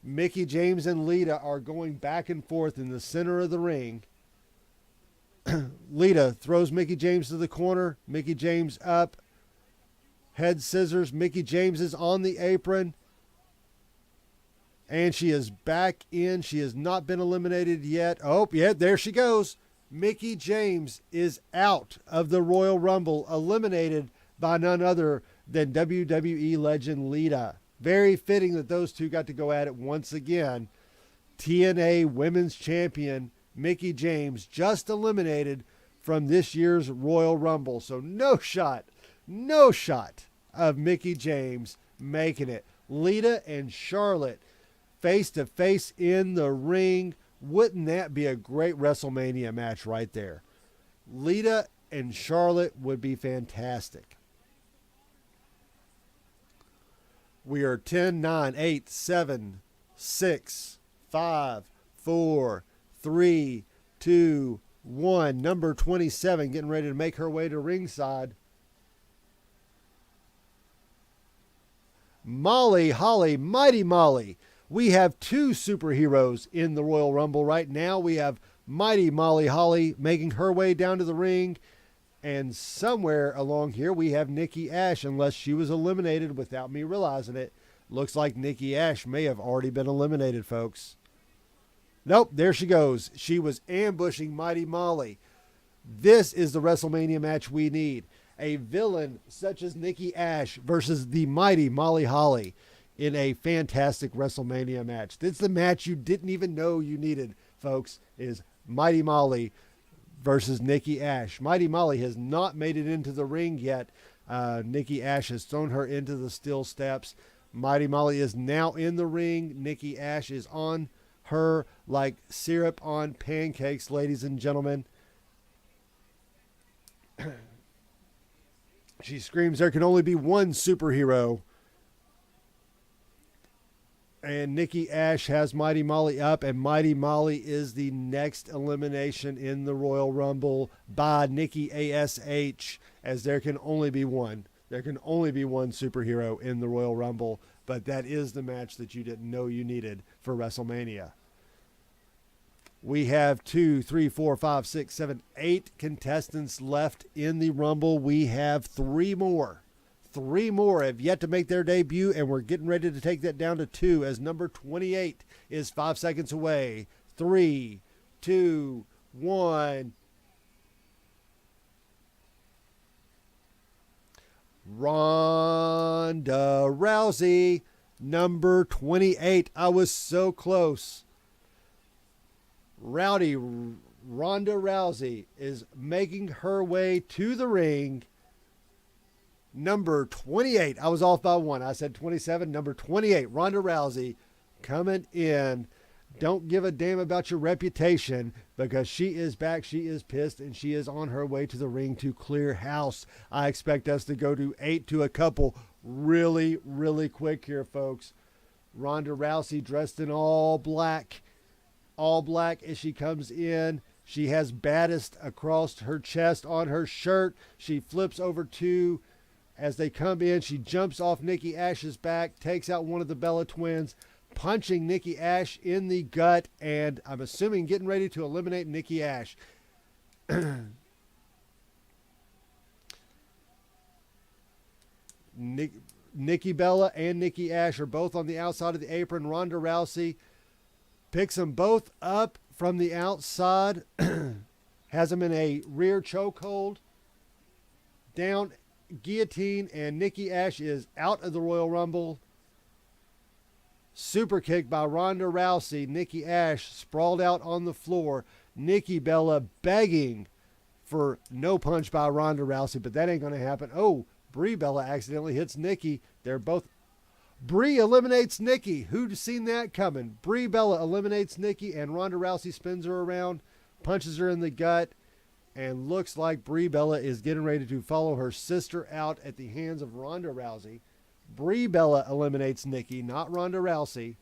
Mickie James and Lita are going back and forth in the center of the ring. Lita throws Mickie James to the corner. Mickie James up. Head scissors. Mickie James is on the apron. And she is back in. She has not been eliminated yet. Oh, yeah, there she goes. Mickie James is out of the Royal Rumble, eliminated by none other than WWE legend Lita. Very fitting that those two got to go at it once again. TNA Women's Champion Mickie James just eliminated from this year's Royal Rumble. So no shot of Mickie James making it. Lita and Charlotte face to face in the ring. Wouldn't that be a great WrestleMania match right there? Lita and Charlotte would be fantastic. We are 10, 9, 8, 7, 6, 5, 4, 3, 2, 1. Number 27 getting ready to make her way to ringside. Molly Holly, Mighty Molly. We have 2 superheroes in the Royal Rumble right now. We have Mighty Molly Holly making her way down to the ring. And somewhere along here, we have Nikki Ash, unless she was eliminated without me realizing it. Looks like Nikki Ash may have already been eliminated, folks. Nope, there she goes. She was ambushing Mighty Molly. This is the WrestleMania match we need. A villain such as Nikki Ash versus the Mighty Molly Holly in a fantastic WrestleMania match. This is the match you didn't even know you needed, folks, is Mighty Molly versus Nikki Ash. Mighty Molly has not made it into the ring yet. Nikki Ash has thrown her into the steel steps. Mighty Molly is now in the ring. Nikki Ash is on her like syrup on pancakes, ladies and gentlemen. She screams, there can only be one superhero. And Nikki Ash has Mighty Molly up, and Mighty Molly is the next elimination in the Royal Rumble by Nikki ASH, as there can only be one. There can only be one superhero in the Royal Rumble, but that is the match that you didn't know you needed for WrestleMania. We have 2, 3, 4, 5, 6, 7, 8 contestants left in the Rumble. We have 3 more. 3 more have yet to make their debut, and we're getting ready to take that down to 2 as number 28 is 5 seconds away. 3, 2, 1. Ronda Rousey, number 28. I was so close. Ronda Rousey is making her way to the ring. Number 28. I was off by 1. I said 27. Number 28. Ronda Rousey coming in. Don't give a damn about your reputation because she is back. She is pissed and she is on her way to the ring to clear house. I expect us to go to 8 to a couple really, really quick here, folks. Ronda Rousey dressed in all black. All black as she comes in. She has baddest across her chest on her shirt. She flips over 2. As they come in, she jumps off Nikki Ash's back, takes out one of the Bella twins, punching Nikki Ash in the gut, and I'm assuming getting ready to eliminate Nikki Ash. Nikki Bella and Nikki Ash are both on the outside of the apron. Ronda Rousey picks them both up from the outside, has them in a rear chokehold, down guillotine, and Nikki Ash is out of the Royal Rumble. Super kick by Ronda Rousey. Nikki Ash sprawled out on the floor. Nikki Bella begging for no punch by Ronda Rousey, but that ain't going to happen. Oh, Brie Bella accidentally hits Nikki. They're both... Brie eliminates Nikki. Who'd seen that coming? Brie Bella eliminates Nikki, and Ronda Rousey spins her around, punches her in the gut, and looks like Brie Bella is getting ready to follow her sister out at the hands of Ronda Rousey. Brie Bella eliminates Nikki, not Ronda Rousey.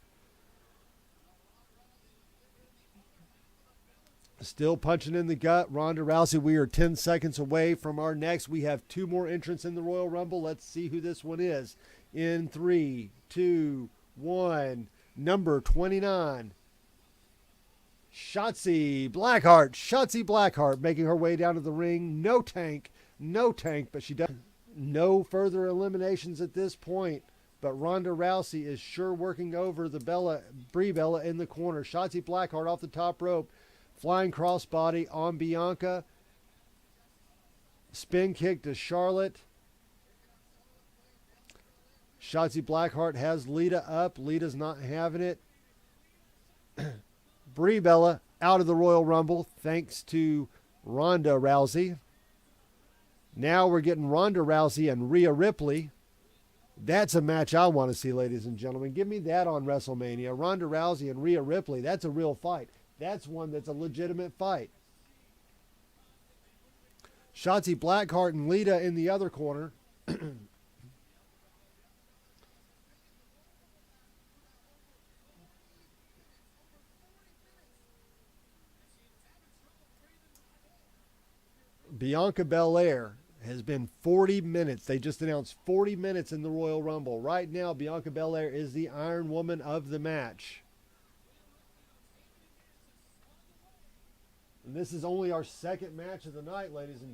Still punching in the gut. Ronda Rousey, we are 10 seconds away from our next. We have 2 more entrants in the Royal Rumble. Let's see who this one is. In 3, 2, 1. Number 29. Shotzi Blackheart. Shotzi Blackheart making her way down to the ring. No tank, but she does. No further eliminations at this point, but Ronda Rousey is sure working over the Brie Bella in the corner. Shotzi Blackheart off the top rope, flying crossbody on Bianca. Spin kick to Charlotte. Shotzi Blackheart has Lita up. Lita's not having it. Brie Bella out of the Royal Rumble thanks to Ronda Rousey. Now we're getting Ronda Rousey and Rhea Ripley. That's a match I want to see, ladies and gentlemen. Give me that on WrestleMania. Ronda Rousey and Rhea Ripley. That's a real fight. That's one that's a legitimate fight. Shotzi Blackheart and Lita in the other corner. Bianca Belair has been 40 minutes. They just announced 40 minutes in the Royal Rumble. Right now, Bianca Belair is the Iron Woman of the match. And this is only our second match of the night, ladies and gentlemen.